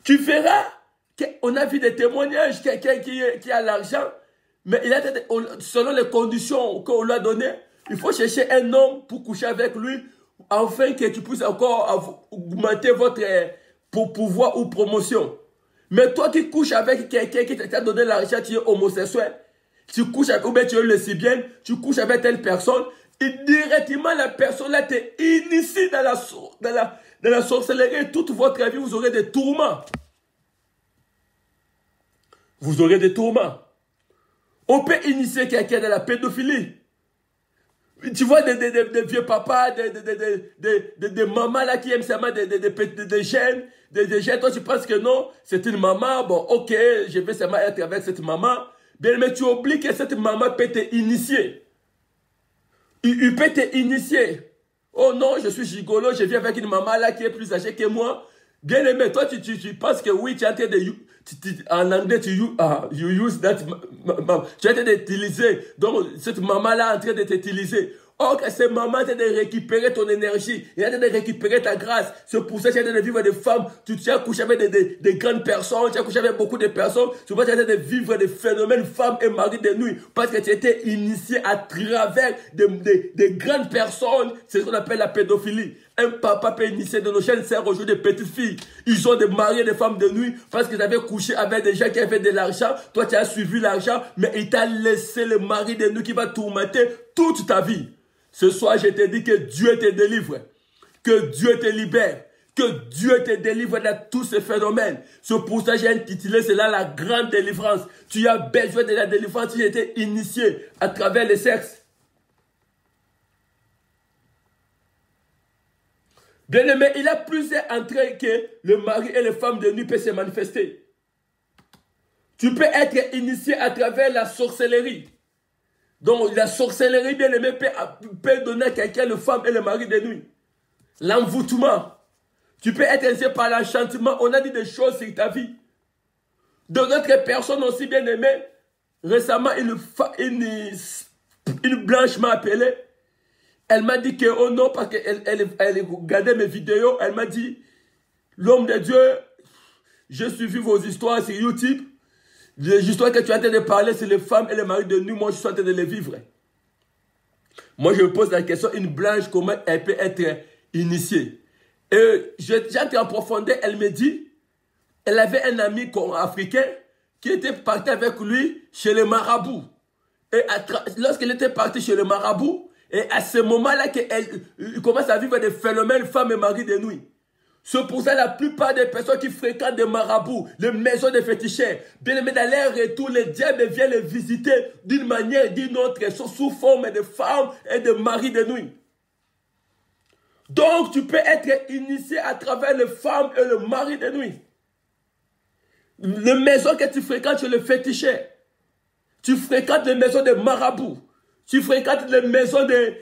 Tu verras qu'on a vu des témoignages, quelqu'un qui a l'argent, mais il a, selon les conditions qu'on lui a données, il faut chercher un homme pour coucher avec lui, afin que tu puisses encore augmenter votre pouvoir ou promotion. Mais toi qui couches avec quelqu'un qui t'a donné l'argent, tu es homosexuel, tu couches avec, ou bien tu es lesbienne, tu couches avec telle personne, et directement la personne là t'initie dans la sorcellerie. Toute votre vie, vous aurez des tourments. Vous aurez des tourments. On peut initier quelqu'un dans la pédophilie. Tu vois des vieux papas, des mamans là qui aiment seulement des jeunes, des jeunes. Toi tu penses que non, c'est une maman, bon ok, je vais seulement être avec cette maman. Bien, mais tu oublies que cette maman peut t'initier. Il peut t'initier. Oh non, je suis gigolo, je viens avec une maman là qui est plus âgée que moi. Bien aimé, toi tu penses que oui, tu es en train de... en anglais, you use that... Tu es en train d'utiliser. Donc, cette maman-là est en train de t'utiliser. Or, que cette maman est en train de récupérer ton énergie. Elle est en train de récupérer ta grâce. C'est pour ça que tu es en train de vivre des femmes. Tu as couché avec des grandes personnes. Tu as couché avec beaucoup de personnes. C'est pour ça que tu es en train de vivre des phénomènes femmes et mari de nuit. Parce que tu étais initié à travers des grandes personnes. C'est ce qu'on appelle la pédophilie. Un papa peut initier de nos chaînes sœurs aujourd'hui des petites filles. Ils ont des maris, des femmes de nuit parce qu'ils avaient couché avec des gens qui avaient de l'argent. Toi, tu as suivi l'argent, mais il t'a laissé le mari de nuit qui va tourmenter toute ta vie. Ce soir, je te dis que Dieu te délivre, que Dieu te libère, que Dieu te délivre de tous ces phénomènes. C'est pour ça que j'ai intitulé cela la grande délivrance. Tu as besoin de la délivrance si j'ai été initié à travers le sexe. Bien aimé, il y a plusieurs entrées que le mari et les femmes de nuit peuvent se manifester. Tu peux être initié à travers la sorcellerie. Donc la sorcellerie, bien aimé, peut donner à quelqu'un le femme et le mari de nuit. L'envoûtement. Tu peux être initié par l'enchantement. On a dit des choses sur ta vie. De notre personne aussi, bien aimé, récemment, une blanche m'a appelé. Elle m'a dit que, oh non, parce qu'elle regardait mes vidéos, elle m'a dit, l'homme de Dieu, j'ai suivi vos histoires sur YouTube. Les histoires que tu es en train de parler, c'est les femmes et les maris de nuit, moi je suis en train de les vivre. Moi je me pose la question, une blanche, comment elle peut être initiée? Et j'entre en profondeur, elle me dit, elle avait un ami africain qui était parti avec lui chez le marabout. Et lorsqu'elle était partie chez le marabout, et à ce moment-là qu'elle commence à vivre des phénomènes femmes et maris de nuit. C'est pour ça que la plupart des personnes qui fréquentent des marabouts, les maisons des féticheurs, bien aimés dans leur retour, les diables viennent les visiter d'une manière ou d'une autre, sous forme de femmes et de maris de nuit. Donc tu peux être initié à travers les femmes et le mari de nuit. Les maisons que tu fréquentes chez le féticheur, tu fréquentes les maisons des marabouts. Tu fréquentes les maisons des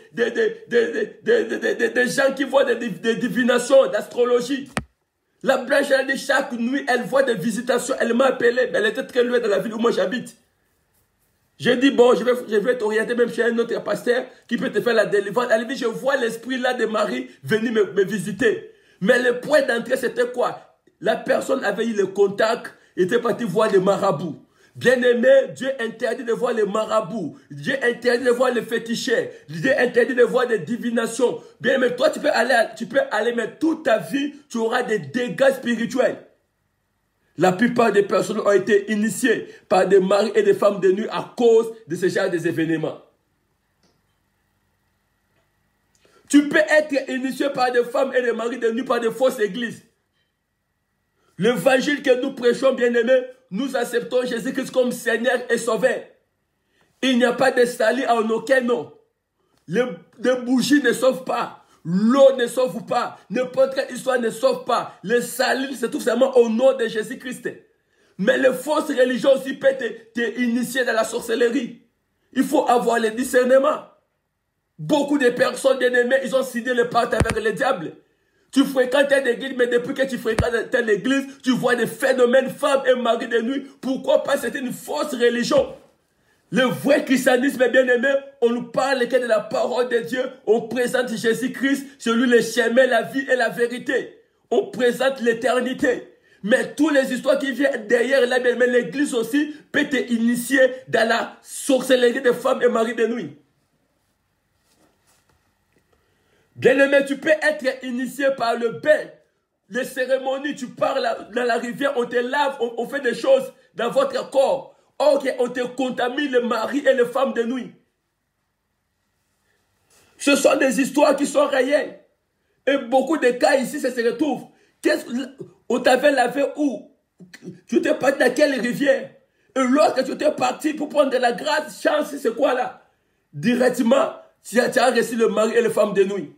gens qui voient des divinations, d'astrologie. La blanche, elle dit chaque nuit, elle voit des visitations. Elle m'a appelé, mais elle était très loin de la ville où moi j'habite. Je dis, bon, je vais t'orienter même chez un autre pasteur qui peut te faire la délivrance. Elle dit, je vois l'esprit là de Marie venir me visiter. Mais le point d'entrée, c'était quoi? La personne avait eu le contact, était partie voir les marabouts. Bien-aimé, Dieu interdit de voir les marabouts. Dieu interdit de voir les féticheurs. Dieu interdit de voir des divinations. Bien-aimé, toi, tu peux aller, mais toute ta vie, tu auras des dégâts spirituels. La plupart des personnes ont été initiées par des maris et des femmes de nuit à cause de ce genre d'événements. Tu peux être initié par des femmes et des maris de nuit par des fausses églises. L'évangile que nous prêchons, bien-aimés, nous acceptons Jésus-Christ comme Seigneur et Sauveur. Il n'y a pas de salut en aucun nom. Les bougies ne sauvent pas. L'eau ne sauve pas. N'importe quelle histoire ne sauve pas. Le salut se trouve seulement au nom de Jésus-Christ. Mais les fausses religions aussi peuvent t'initier dans la sorcellerie. Il faut avoir le discernement. Beaucoup de personnes bien-aimées, ils ont signé le pacte avec le diable. Tu fréquentes l'église, mais depuis que tu fréquentes l'église, tu vois des phénomènes femmes et maris de nuit. Pourquoi pas? C'est une fausse religion. Le vrai christianisme, bien-aimé, on nous parle que de la parole de Dieu. On présente Jésus-Christ, celui le chemin, la vie et la vérité. On présente l'éternité. Mais toutes les histoires qui viennent derrière là, mais l'église aussi peut t'initier dans la sorcellerie des femmes et maris de nuit. Bien-aimé, tu peux être initié par le bain, les cérémonies, tu pars dans la rivière, on te lave, on fait des choses dans votre corps. Ok, on te contamine les maris et les femmes de nuit. Ce sont des histoires qui sont réelles. Et beaucoup de cas ici, ça se retrouve. On t'avait lavé où? Tu t'es parti dans quelle rivière? Et lorsque tu t'es parti pour prendre de la grâce, chance, c'est quoi là? Directement, tu as reçu le mari et les femmes de nuit.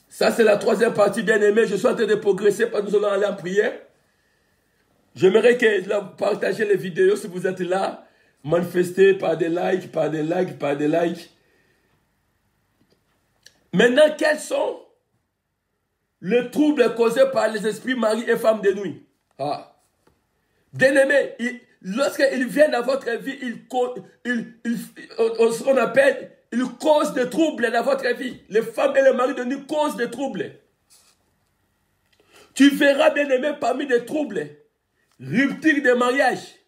Ça, c'est la troisième partie, bien-aimée. Je suis en train de progresser, parce que nous allons aller en prière. J'aimerais que vous partagez les vidéos si vous êtes là. Manifestez par des likes, par des likes, par des likes. Maintenant, quels sont les troubles causés par les esprits mari et femmes de nuit? Bien-aimé, lorsqu'ils viennent dans votre vie, on appelle... Ils causent des troubles dans votre vie. Les femmes et les maris de nuit causent des troubles. Tu verras, bien-aimé, parmi des troubles, rupture de mariage.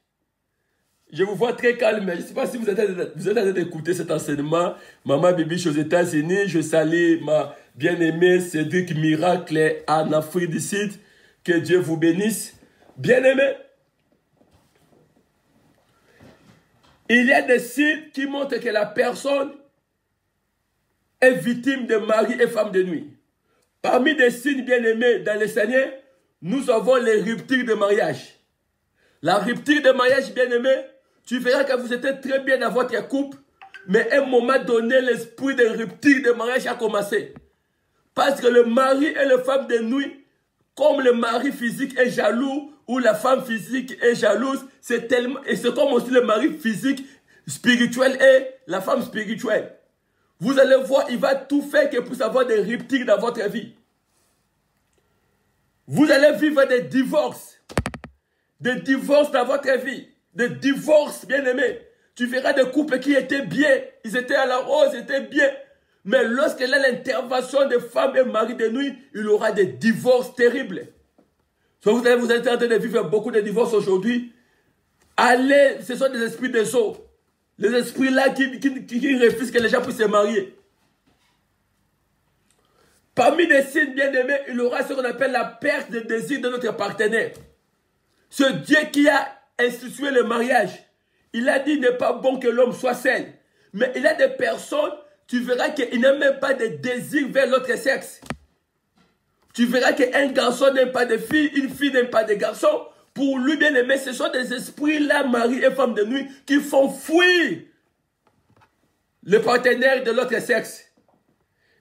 Je vous vois très calme. Je ne sais pas si vous êtes en train d'écouter cet enseignement. Maman Bibiche aux États-Unis. Je salue ma bien-aimée Cédric Miracle en Afrique du Sud. Que Dieu vous bénisse. Bien-aimé, il y a des signes qui montrent que la personne est victime de mari et femme de nuit. Parmi des signes bien-aimés dans le Seigneur, nous avons les ruptures de mariage. La rupture de mariage, bien-aimé, tu verras que vous êtes très bien dans votre couple, mais à un moment donné, l'esprit de rupture de mariage a commencé. Parce que le mari et la femme de nuit, comme le mari physique est jaloux, ou la femme physique est jalouse, c'est tellement, et c'est comme aussi le mari physique spirituel et la femme spirituelle. Vous allez voir, il va tout faire que pour avoir des ruptures dans votre vie. Vous allez vivre des divorces. Des divorces dans votre vie. Des divorces, bien-aimés. Tu verras des couples qui étaient bien. Ils étaient à la rose, ils étaient bien. Mais lorsqu'il y a l'intervention des femmes et maris de nuit, il y aura des divorces terribles. Soit vous êtes en train de vivre beaucoup de divorces aujourd'hui. Allez, ce sont des esprits des eaux. Les esprits-là qui refusent que les gens puissent se marier. Parmi les signes bien-aimés, il y aura ce qu'on appelle la perte de désir de notre partenaire. Ce Dieu qui a institué le mariage, il a dit qu'il n'est pas bon que l'homme soit seul. Mais il y a des personnes, tu verras qu'ils n'ont même pas de désir vers l'autre sexe. Tu verras qu'un garçon n'aime pas de fille, une fille n'aime pas de garçon. Pour lui, bien-aimé, ce sont des esprits-là, mari et femme de nuit, qui font fuir le partenaire de l'autre sexe.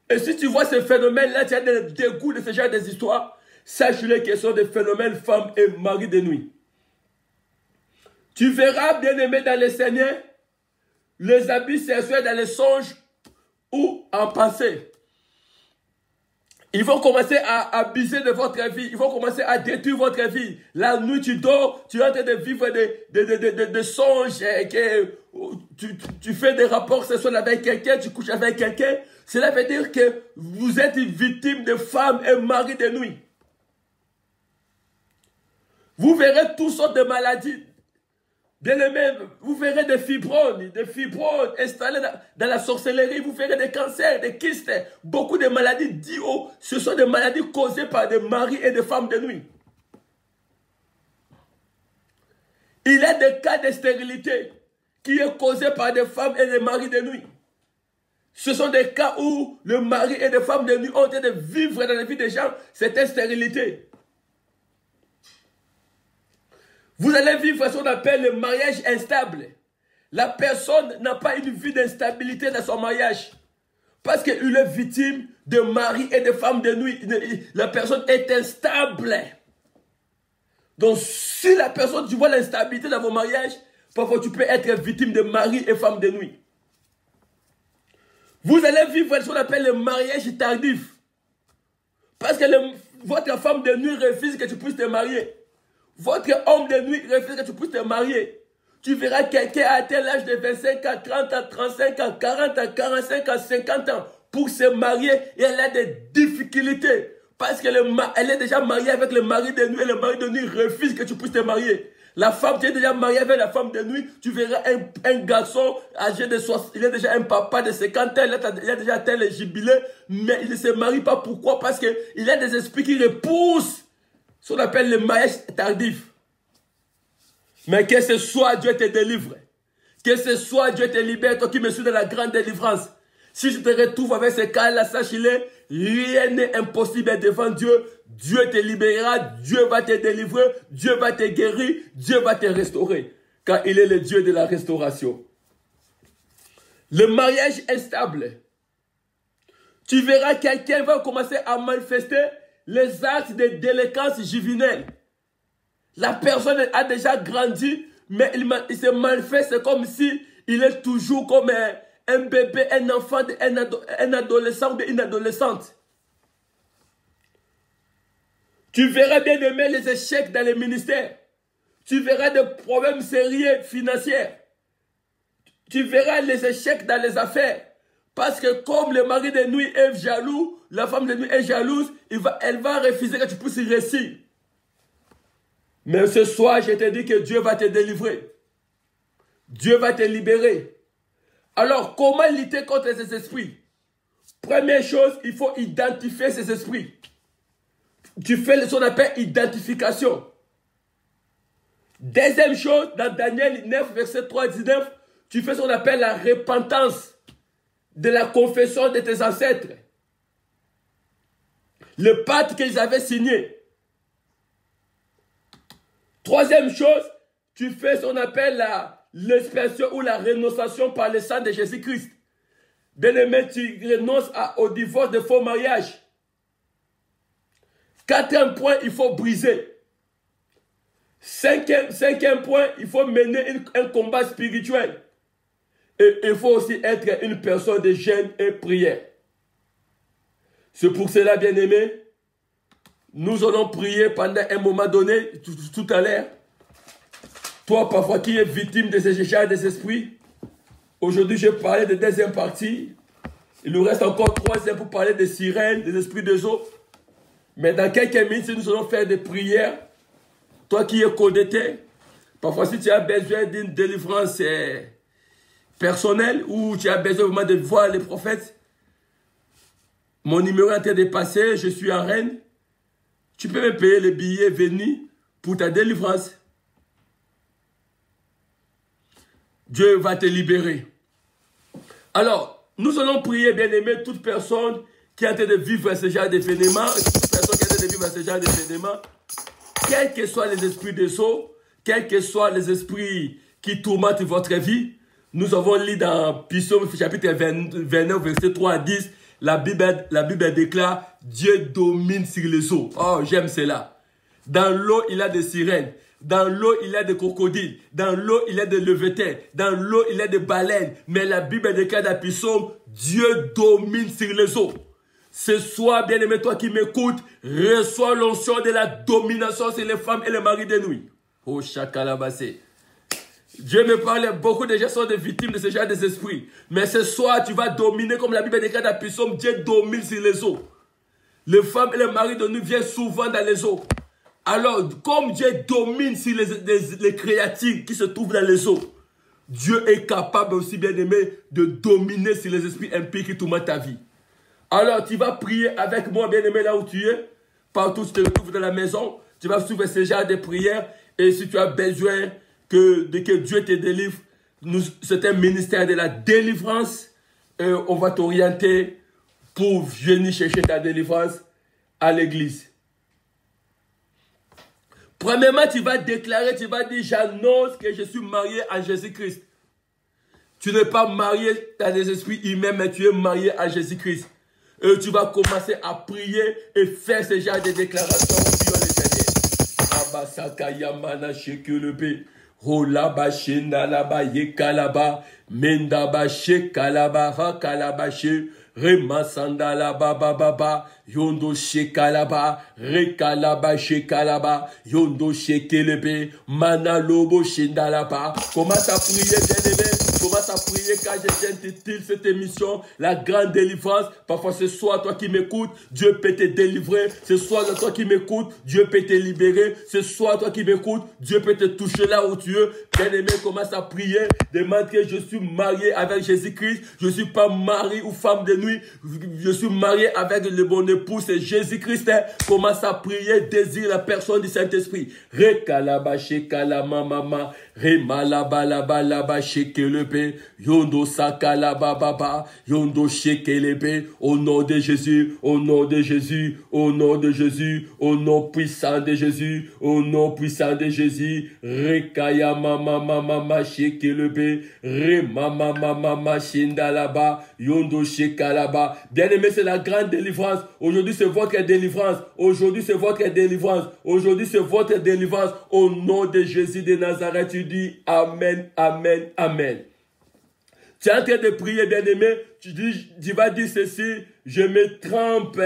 Et si tu vois ce phénomène-là, tu as des dégoûts de ce genre des histoires, sache-le que ce sont des phénomènes femme et mari de nuit. Tu verras, bien-aimé dans le Seigneur, les abus sexuels dans les songes ou en pensée. Ils vont commencer à abuser de votre vie. Ils vont commencer à détruire votre vie. La nuit, tu dors, tu es en train de vivre des songes tu fais des rapports sexuels avec quelqu'un, tu couches avec quelqu'un, cela veut dire que vous êtes victime de femmes et maris de nuit. Vous verrez toutes sortes de maladies. Bien aimé, vous verrez des fibromes installés dans la sorcellerie, vous verrez des cancers, des kystes, beaucoup de maladies dites ce sont des maladies causées par des maris et des femmes de nuit. Il y a des cas de stérilité qui est causé par des femmes et des maris de nuit. Ce sont des cas où le mari et les femmes de nuit ont été de vivre dans la vie des gens cette stérilité. Vous allez vivre ce qu'on appelle le mariage instable. La personne n'a pas une vie d'instabilité dans son mariage. Parce qu'il est victime de mari et de femmes de nuit. La personne est instable. Donc si la personne, tu vois l'instabilité dans vos mariages, parfois tu peux être victime de mari et femmes de nuit. Vous allez vivre ce qu'on appelle le mariage tardif. Parce que votre femme de nuit refuse que tu puisses te marier. Votre homme de nuit refuse que tu puisses te marier. Tu verras quelqu'un à tel âge de 25 ans, 30 ans, 35 ans, 40 ans, 45 ans, 50 ans pour se marier et elle a des difficultés. Parce qu'elle est déjà mariée avec le mari de nuit et le mari de nuit refuse que tu puisses te marier. La femme, tu es déjà mariée avec la femme de nuit, tu verras un garçon âgé de 60, il est déjà un papa de 50 ans, il a déjà atteint le jubilé, mais il ne se marie pas. Pourquoi? Parce qu'il a des esprits qui repoussent ce qu'on appelle le mariage tardif. Mais que ce soit Dieu te délivre, que ce soit Dieu te libère, toi qui me suis dans la grande délivrance. Si je te retrouve avec ce cas-là, sache-le, rien n'est impossible devant Dieu. Dieu te libérera, Dieu va te délivrer, Dieu va te guérir, Dieu va te restaurer. Car il est le Dieu de la restauration. Le mariage instable. Tu verras quelqu'un va commencer à manifester les actes de délinquance juvénile. La personne a déjà grandi, mais il se manifeste comme si il est toujours comme un bébé, un enfant, un adolescent ou une adolescente. Tu verras bien aimé les échecs dans les ministères. Tu verras des problèmes sérieux financiers. Tu verras les échecs dans les affaires. Parce que comme le mari de nuit est jaloux, la femme de nuit est jalouse, elle va refuser que tu puisses réussir. Mais ce soir, je te dis que Dieu va te délivrer. Dieu va te libérer. Alors, comment lutter contre ces esprits? Première chose, il faut identifier ces esprits. Tu fais ce qu'on appelle identification. Deuxième chose, dans Daniel 9, verset 3 à 19, tu fais ce qu'on appelle la repentance de la confession de tes ancêtres. Le pacte qu'ils avaient signé. Troisième chose, tu fais ce qu'on appelle l'expiation ou la renonciation par le sang de Jésus-Christ. Bien-aimé, tu renonces au divorce de faux mariage. Quatrième point, il faut briser. Cinquième point, il faut mener un combat spirituel. Et il faut aussi être une personne de jeûne et prière. C'est pour cela, bien-aimé, nous allons prier pendant un moment donné, tout à l'heure. Toi, parfois, qui es victime de ces échanges des esprits, aujourd'hui, je parlais de deuxième partie. Il nous reste encore troisième pour parler des sirènes, des esprits des eaux. Mais dans quelques minutes, nous allons faire des prières. Toi qui es connecté, parfois, si tu as besoin d'une délivrance personnelle ou tu as besoin vraiment de voir les prophètes, mon numéro est en train de passer, je suis en Rennes. Tu peux me payer le billet venir pour ta délivrance. Dieu va te libérer. Alors, nous allons prier, bien-aimé, toute personne qui est en train de vivre ce genre d'événement, toute personne qui est en train de vivre ce genre d'événement, quels que soient les esprits de sceaux, quels que soient les esprits qui tourmentent votre vie, nous avons lu dans Psaume chapitre 29, verset 3 à 10, la Bible déclare « Dieu domine sur les eaux ». Oh, j'aime cela. Dans l'eau, il y a des sirènes. Dans l'eau, il y a des crocodiles. Dans l'eau, il y a des leviatans. Dans l'eau, il y a des baleines. Mais la Bible déclare dans Psaume « Dieu domine sur les eaux ». Ce soir, bien-aimé, toi qui m'écoutes, reçois l'onction de la domination sur les femmes et les maris de nuit. Oh, chakalabase. Dieu me parle, beaucoup de gens sont des victimes de ce genre d'esprit. Mais ce soir, tu vas dominer, comme la Bible déclare dans Psaume, Dieu domine sur les eaux. Les femmes et les maris de nous viennent souvent dans les eaux. Alors, comme Dieu domine sur les créatures qui se trouvent dans les eaux, Dieu est capable aussi, bien aimé, de dominer sur les esprits impies qui tourmentent ta vie. Alors, tu vas prier avec moi, bien aimé, là où tu es. Partout où tu te retrouves dans la maison, tu vas suivre ce genre de prières. Et si tu as besoin que Dieu te délivre, c'est un ministère de la délivrance. On va t'orienter pour venir chercher ta délivrance à l'église. Premièrement, tu vas déclarer, tu vas dire, j'annonce que je suis marié à Jésus-Christ. Tu n'es pas marié dans des esprits humains, mais tu es marié à Jésus-Christ. Et tu vas commencer à prier et faire ce genre de déclarations au Dieu l'éternel. Abasaka yamana shekelebe. Holaba shenalaba yekalaba. Mendaba shekalaba hakalaba she. Remasandala baba baba. Yondo shekalaba. Rekalaba shekalaba. Yondo shekelebe. Manalobo shendalaba. Commence à prier, bien-aimé. Commence à prier quand je t'intitule cette émission, la grande délivrance. Parfois ce soir, toi qui m'écoutes, Dieu peut te délivrer. Ce soir, toi qui m'écoutes, Dieu peut te libérer. Ce soir, toi qui m'écoutes, Dieu peut te toucher là où tu es. Bien-aimé, commence à prier. Demande que je suis marié avec Jésus-Christ. Je ne suis pas mari ou femme de nuit. Je suis marié avec le bon époux, c'est Jésus-Christ. Commence à prier, désire la personne du Saint-Esprit. Rekalaba shekalama mama. Remalaba laba laba shekelebe. Yondo sakalaba baba. Yondo shekelebe. Au nom de Jésus, au nom de Jésus, au nom de Jésus, au nom puissant de Jésus, au nom puissant de Jésus. Rekaya mama mama shekelebe. Re mama mama shindalaba. Yondo shekalaba. Bien-aimé, c'est la grande délivrance. Aujourd'hui, c'est votre délivrance. Aujourd'hui, c'est votre délivrance. Aujourd'hui, c'est votre délivrance. Au nom de Jésus de Nazareth, tu dis Amen, Amen, Amen. Tu es en train de prier, bien-aimé. Tu vas dire ceci. Je me trempe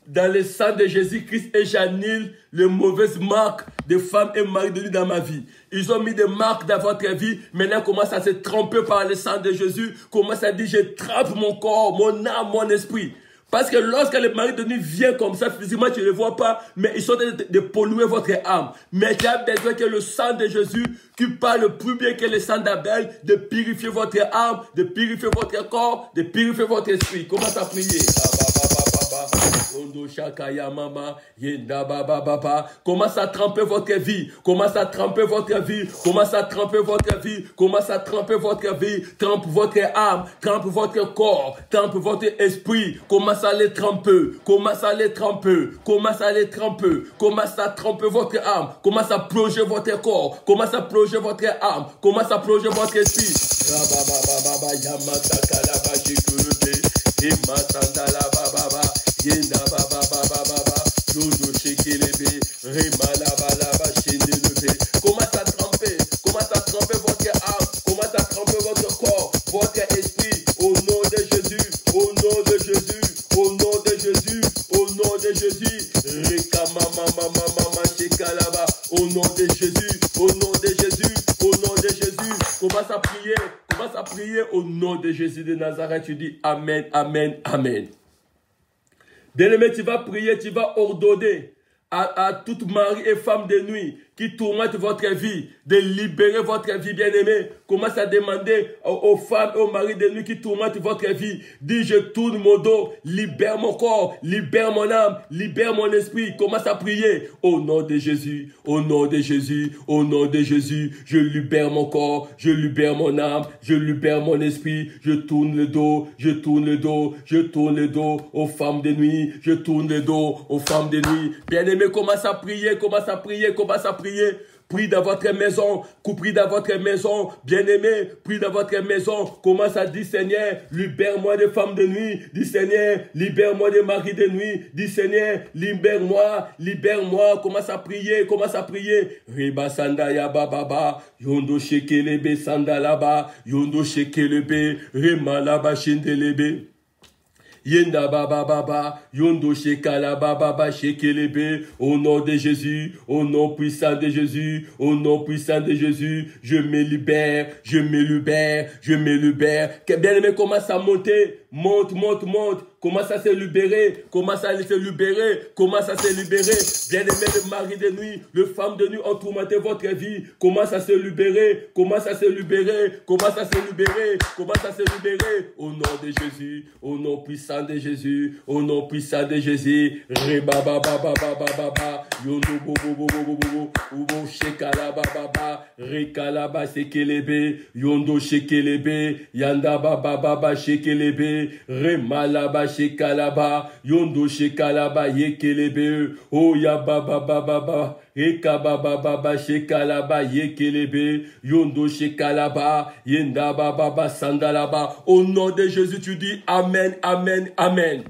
dans le sang de Jésus-Christ et j'annule les mauvaises marques de femmes et maris de lui dans ma vie. Ils ont mis des marques dans votre vie. Maintenant, commence à se tremper par le sang de Jésus. Commence à dire, je trempe mon corps, mon âme, mon esprit. Parce que lorsque le mari de nuit vient comme ça, physiquement, tu ne le vois pas, mais ils sont de polluer votre âme. Mais tu as besoin que le sang de Jésus, qui parle plus bien que le sang d'Abel, de purifier votre âme, de purifier votre corps, de purifier votre esprit. Commence à prier. Commence à tremper votre vie. Commence à tremper votre vie. Commence à tremper votre vie. Commence à tremper votre vie. Trempe votre âme. Trempe votre corps. Trempe votre esprit. Commence à les tremper. Commence à les tremper. Commence à les tremper. Commence à tremper votre âme. Commence à plonger votre corps. Commence à plonger votre âme. Commence à plonger votre esprit. Yenda baba baba baba, yondo shekelebe, remala balaba shendelebe. Commence à tremper votre âme, commence à tremper votre corps, votre esprit, au nom de Jésus, au nom de Jésus, au nom de Jésus, au nom de Jésus. Rekama mama mama shekalaba, au nom de Jésus, au nom de Jésus, au nom de Jésus. Commence à prier au nom de Jésus de Nazareth. Tu dis Amen, Amen, Amen. Bien-aimé, tu vas prier, tu vas ordonner à toute mari et femme de nuit qui tourmente votre vie, de libérer votre vie, bien-aimé. Commence à demander aux femmes et aux maris de nuit qui tourmentent votre vie. Dis, je tourne mon dos, libère mon corps, libère mon âme, libère mon esprit. Commence à prier au nom de Jésus, au nom de Jésus, au nom de Jésus. Je libère mon corps, je libère mon âme, je libère mon esprit. Je tourne le dos, je tourne le dos, je tourne le dos aux femmes de nuit. Je tourne le dos aux femmes de nuit. Bien-aimé, commence à prier, commence à prier, commence à prier. Prie dans votre maison, prie dans votre maison, bien-aimé, prie dans votre maison, commence à dire Seigneur, libère-moi des femmes de nuit, dis Seigneur, libère-moi des maris de nuit, dis Seigneur, libère-moi, libère-moi, commence à prier, Riba sandaya bababa, yondo shekelebe sandalaba, yondo shekelebe, remalaba shindelebe. Yenda baba baba, yondo shekala baba baba shekelebe, au nom de Jésus, au nom puissant de Jésus, au nom puissant de Jésus, je me libère, je me libère, je me libère. Bien-aimé, commence à monter, monte, monte, monte. Commence à se libérer, commence à se libérer, commence à se libérer. Bien-aimé, le mari de nuit, le femme de nuit ont tourmenté votre vie. Commence à se libérer, commence à se libérer, commence à se libérer, commence à se libérer. Au nom de Jésus, au nom puissant de Jésus, au nom puissant de Jésus. Reba ba ba ba ba ba ba ba. Yondo bo bo bo bo bo bo bo. Ubo shekala ba ba ba. Rekala ba sekelebe. Yondo shekelebe. Yanda ba ba ba ba shekelebe. Remala ba shekalaba, yondo shekalaba yekelebe, oh ya baba baba ba, eka baba baba shekalaba yekelebe, yondo shekalaba, yenda baba baba sandalaba. Au nom de Jésus, tu dis amen, amen, amen.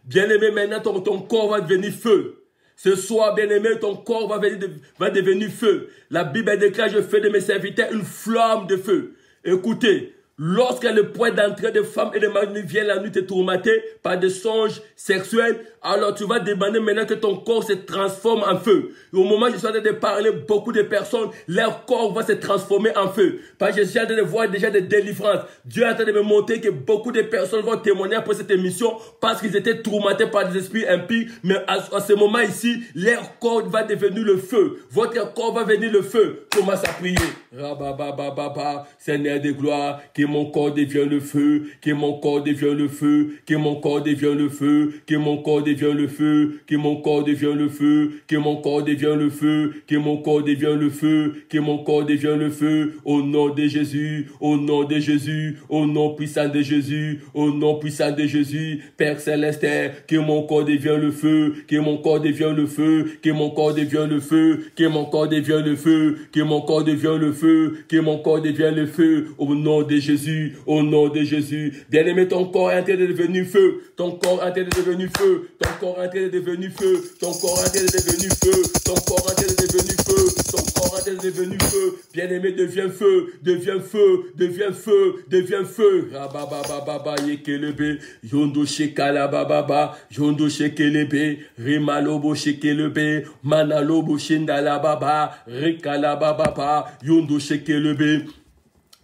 Bien-aimé, maintenant ton corps va devenir feu. Ce soir, bien-aimé, ton corps va devenir feu. La Bible déclare, je fais de mes serviteurs une flamme de feu. Écoutez, lorsque le point d'entrée de femmes et de maris vient la nuit te tourmenter par des songes sexuels, alors tu vas demander maintenant que ton corps se transforme en feu. Et au moment où je suis en train de parler, beaucoup de personnes, leur corps va se transformer en feu. Parce que je suis en train de voir déjà des délivrances. Dieu est en train de me montrer que beaucoup de personnes vont témoigner après cette émission parce qu'ils étaient tourmentés par des esprits impies. Mais à ce moment ici, leur corps va devenir le feu. Votre corps va venir le feu. Commence à prier. Rabababababa, Seigneur de gloire, que mon corps devienne le feu, que mon corps devienne le feu, que mon corps devienne le feu, que mon corps devienne le feu, que mon corps devienne le feu, que mon corps devienne le feu, que mon corps devienne le feu, que mon corps devienne le feu, au nom de Jésus, au nom de Jésus, au nom puissant de Jésus, au nom puissant de Jésus, Père Céleste, que mon corps devienne le feu, que mon corps devienne le feu, que mon corps devienne le feu, que mon corps devienne le feu, que mon corps devienne le feu, que mon corps devienne le feu, au nom de Jésus, au nom de Jésus. Bien-aimé, ton corps est en train de devenir feu, ton corps est en train de devenir feu, ton corps est en train de devenir feu, ton corps est en train de devenir feu, ton corps est en train de devenir feu, ton corps est en train de devenir feu. Bien-aimé, deviens feu, deviens feu, deviens feu, deviens feu. Rababababa yekelebe, yondo shekala bababa, yondo shekelebe, remalobo shekelebe, manalobo shindala baba, rekala bababa, yondo shekelebe.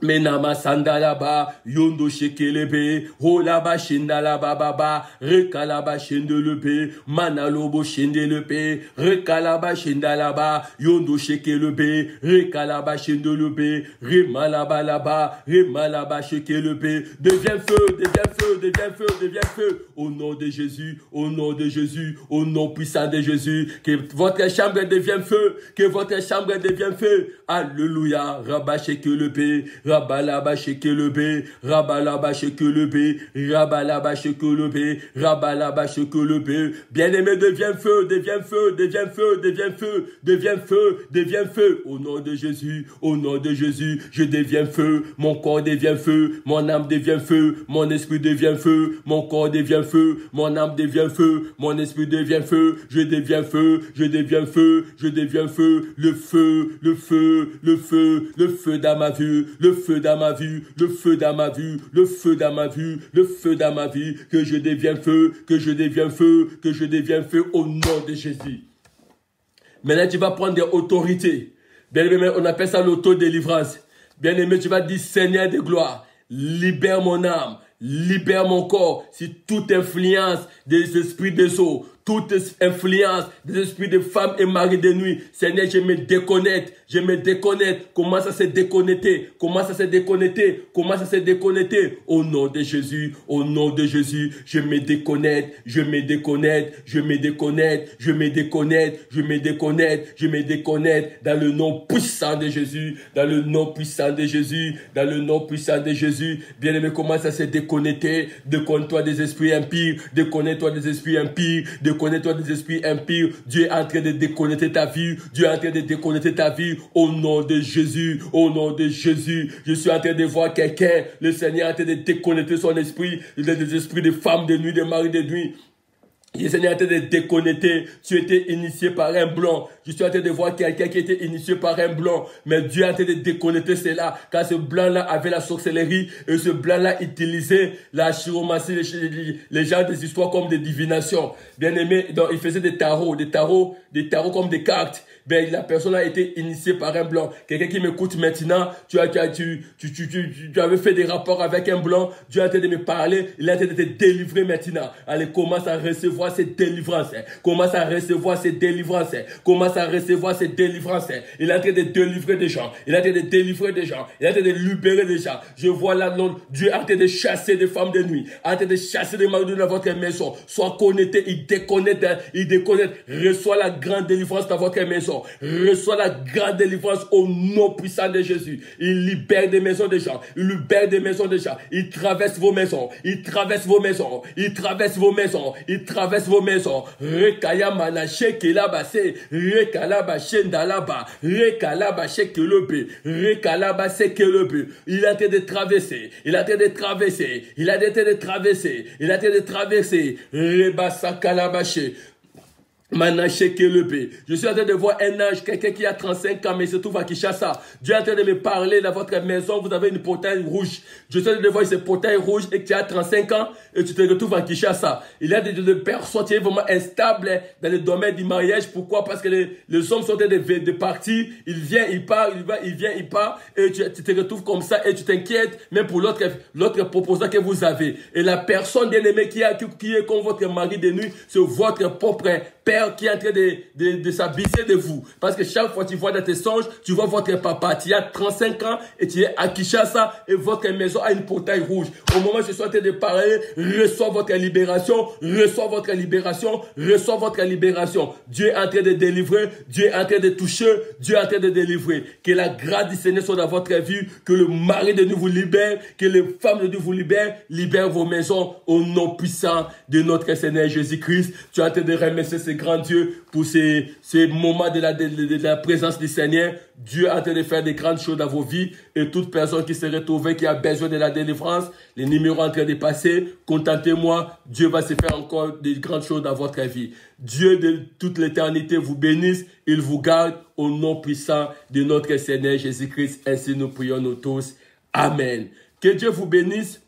Menama sandalaba, yondo shekelebe, holaba shindalaba baba, rekalaba shindelebe, manalobo shindelebe, rekalaba shindalaba, yondo shekelebe, rekalaba shindelebe, remalaba laba, remalaba shekelebe. Deviens feu, deviens feu, deviens feu, deviens feu. Au nom de Jésus, au nom de Jésus, au nom puissant de Jésus, que votre chambre devienne feu, que votre chambre devienne feu. Alléluia, rabba shekelebe, rabalaba shekelebe, rabalaba shekelebe, rabalaba shekelebe, rabalaba shekelebe. Bien-aimé, deviens feu, deviens feu, deviens feu, deviens feu, deviens feu, deviens feu. Au nom de Jésus, au nom de Jésus, je deviens feu, mon corps devient feu, mon âme devient feu, mon esprit devient feu, mon corps devient feu, mon âme devient feu, mon esprit devient feu, je deviens feu, je deviens feu, je deviens feu, le feu, le feu, le feu, le feu dans ma vie, le feu dans ma vie, le feu dans ma vie, le feu dans ma vie, le feu dans ma vie, que je deviens feu, que je deviens feu, que je deviens feu au nom de Jésus. Maintenant, tu vas prendre des autorités. Bien aimé, on appelle ça l'autodélivrance. Bien aimé, tu vas dire Seigneur de gloire, libère mon âme, libère mon corps, si toute influence des esprits des eaux, toute influence des esprits de femmes et maris de nuit. Seigneur, je me déconnecte, je me déconnecte. Commence à se déconnecter, commence à se déconnecter, commence à se déconnecter. Au nom de Jésus, au nom de Jésus, je me déconnecte, je me déconnecte, je me déconnecte, je me déconnecte, je me déconnecte, je me déconnecte dans le nom puissant de Jésus, dans le nom puissant de Jésus, dans le nom puissant de Jésus. Bien-aimé, commence à se déconnecter, déconnecte-toi des esprits impies, déconnecte-toi des esprits impies, déconnecte-toi des esprits impies. Dieu est en train de déconnecter ta vie. Dieu est en train de déconnecter ta vie. Au nom de Jésus. Au nom de Jésus. Je suis en train de voir quelqu'un. Le Seigneur est en train de déconnecter son esprit. Des esprits de femmes de nuit, de maris de nuit. Le Seigneur est en train de déconnecter. Tu étais initié par un blanc. Je suis en train de voir quelqu'un qui était initié par un blanc. Mais Dieu est en train de déconnecter cela. Car ce blanc-là avait la sorcellerie. Et ce blanc-là utilisait la chiromancie, les gens des histoires comme des divinations. Bien aimé, donc il faisait des tarots comme des cartes. Ben, la personne a été initiée par un blanc. Quelqu'un qui m'écoute maintenant, tu avais fait des rapports avec un blanc. Dieu est en train de me parler. Il est en train de te délivrer maintenant. Allez, commence à recevoir cette délivrance. Commence à recevoir cette délivrance. Commence à recevoir cette délivrance. Il est en train de délivrer des gens. Il est en train de délivrer des gens. Il est en train de libérer des gens. Je vois là, Dieu est en train de chasser des femmes de nuit. En train de chasser des maris dans votre maison. Sois connecté. Il déconnecte. Reçois la grande délivrance dans votre maison. Reçois la grande délivrance au nom puissant de Jésus. Il libère des maisons des gens. Il libère des maisons des gens. Il traverse vos maisons. Il traverse vos maisons. Il traverse vos maisons. Il traverse vos maisons. Rekaya manache kelabase. Rekalaba shendalaba. Rekalaba shekelebe. Rekalaba sekelebe. Il est en train de traverser. Il est en train de traverser. Il est en train de traverser. Il est en train de traverser. Rebasa kalabache. Je suis en train de voir un ange, quelqu'un qui a 35 ans, mais se trouve à Kinshasa. Dieu est en train de me parler dans votre maison. Vous avez une portail rouge. Je suis en train de voir ce portail rouge et que tu as 35 ans et tu te retrouves à Kinshasa. Il y a des personnes qui sont vraiment instables dans le domaine du mariage. Pourquoi? Parce que les hommes sont en train de partir. Il vient, il part, il va, il vient, il part. Et tu te retrouves comme ça et tu t'inquiètes même pour l'autre proposant que vous avez. Et la personne bien-aimée qui est comme votre mari de nuit, c'est votre propre père qui est en train de s'abuser de vous. Parce que chaque fois que tu vois dans tes songes, tu vois votre papa. Tu as 35 ans et tu es à Kinshasa et votre maison a une portail rouge. Au moment où je suis en train de parler, reçois votre libération, reçois votre libération, reçois votre libération. Dieu est en train de délivrer, Dieu est en train de toucher, Dieu est en train de délivrer. Que la grâce du Seigneur soit dans votre vie, que le mari de nous vous libère, que les femmes de nous vous libèrent, libère vos maisons au nom puissant de notre Seigneur Jésus-Christ. Tu es en train de remercier ce grand Dieu pour ces moments de la présence du Seigneur. Dieu est en train de faire des grandes choses dans vos vies et toute personne qui se retrouve, qui a besoin de la délivrance, les numéros en train de passer, contactez-moi. Dieu va se faire encore des grandes choses dans votre vie. Dieu de toute l'éternité vous bénisse, il vous garde au nom puissant de notre Seigneur Jésus-Christ. Ainsi nous prions nous tous. Amen. Que Dieu vous bénisse.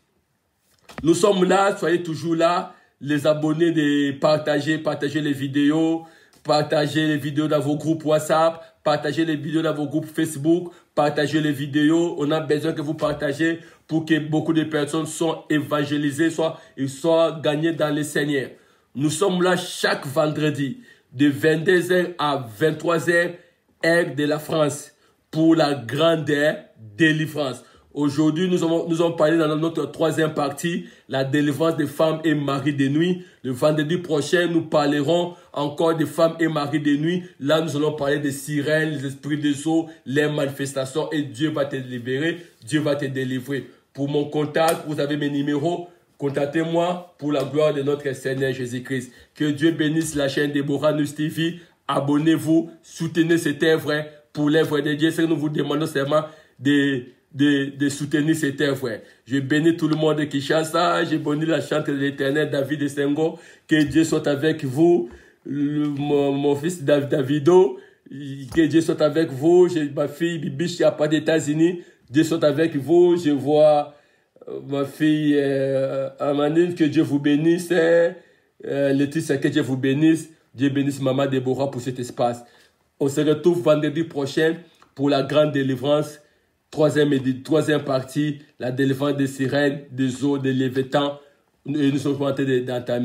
Nous sommes là, soyez toujours là. Les abonnés de partager les vidéos, partagez les vidéos dans vos groupes WhatsApp, partagez les vidéos dans vos groupes Facebook, partagez les vidéos. On a besoin que vous partagez pour que beaucoup de personnes soient évangélisées, soient gagnées dans le Seigneur. Nous sommes là chaque vendredi de 22h à 23h, heure de la France, pour la grande délivrance. Aujourd'hui, nous allons parler dans notre troisième partie, la délivrance des femmes et maris de nuit. Le vendredi prochain, nous parlerons encore des femmes et maris de nuit. Là, nous allons parler des sirènes, les esprits des eaux, les manifestations et Dieu va te libérer, Dieu va te délivrer. Pour mon contact, vous avez mes numéros. Contactez-moi pour la gloire de notre Seigneur Jésus-Christ. Que Dieu bénisse la chaîne Deborah News TV. Abonnez-vous, soutenez cette œuvre pour l'œuvre de Dieu. C'est que nous vous demandons seulement de soutenir cette œuvre. Je bénis tout le monde de Kinshasa. Je bénis la chante de l'Éternel, David de Sengo. Que Dieu soit avec vous. Mon fils Davido. Que Dieu soit avec vous. Ma fille Bibiche qui n'a pas d'États-Unis. Dieu soit avec vous. Je vois ma fille Amanine. Que Dieu vous bénisse. Laetitia, que Dieu vous bénisse. Dieu bénisse Maman Déborah pour cet espace. On se retrouve vendredi prochain pour la grande délivrance. Troisième partie, la délivrance des sirènes, des eaux, des lévitans. Et nous sommes en train d'entamer.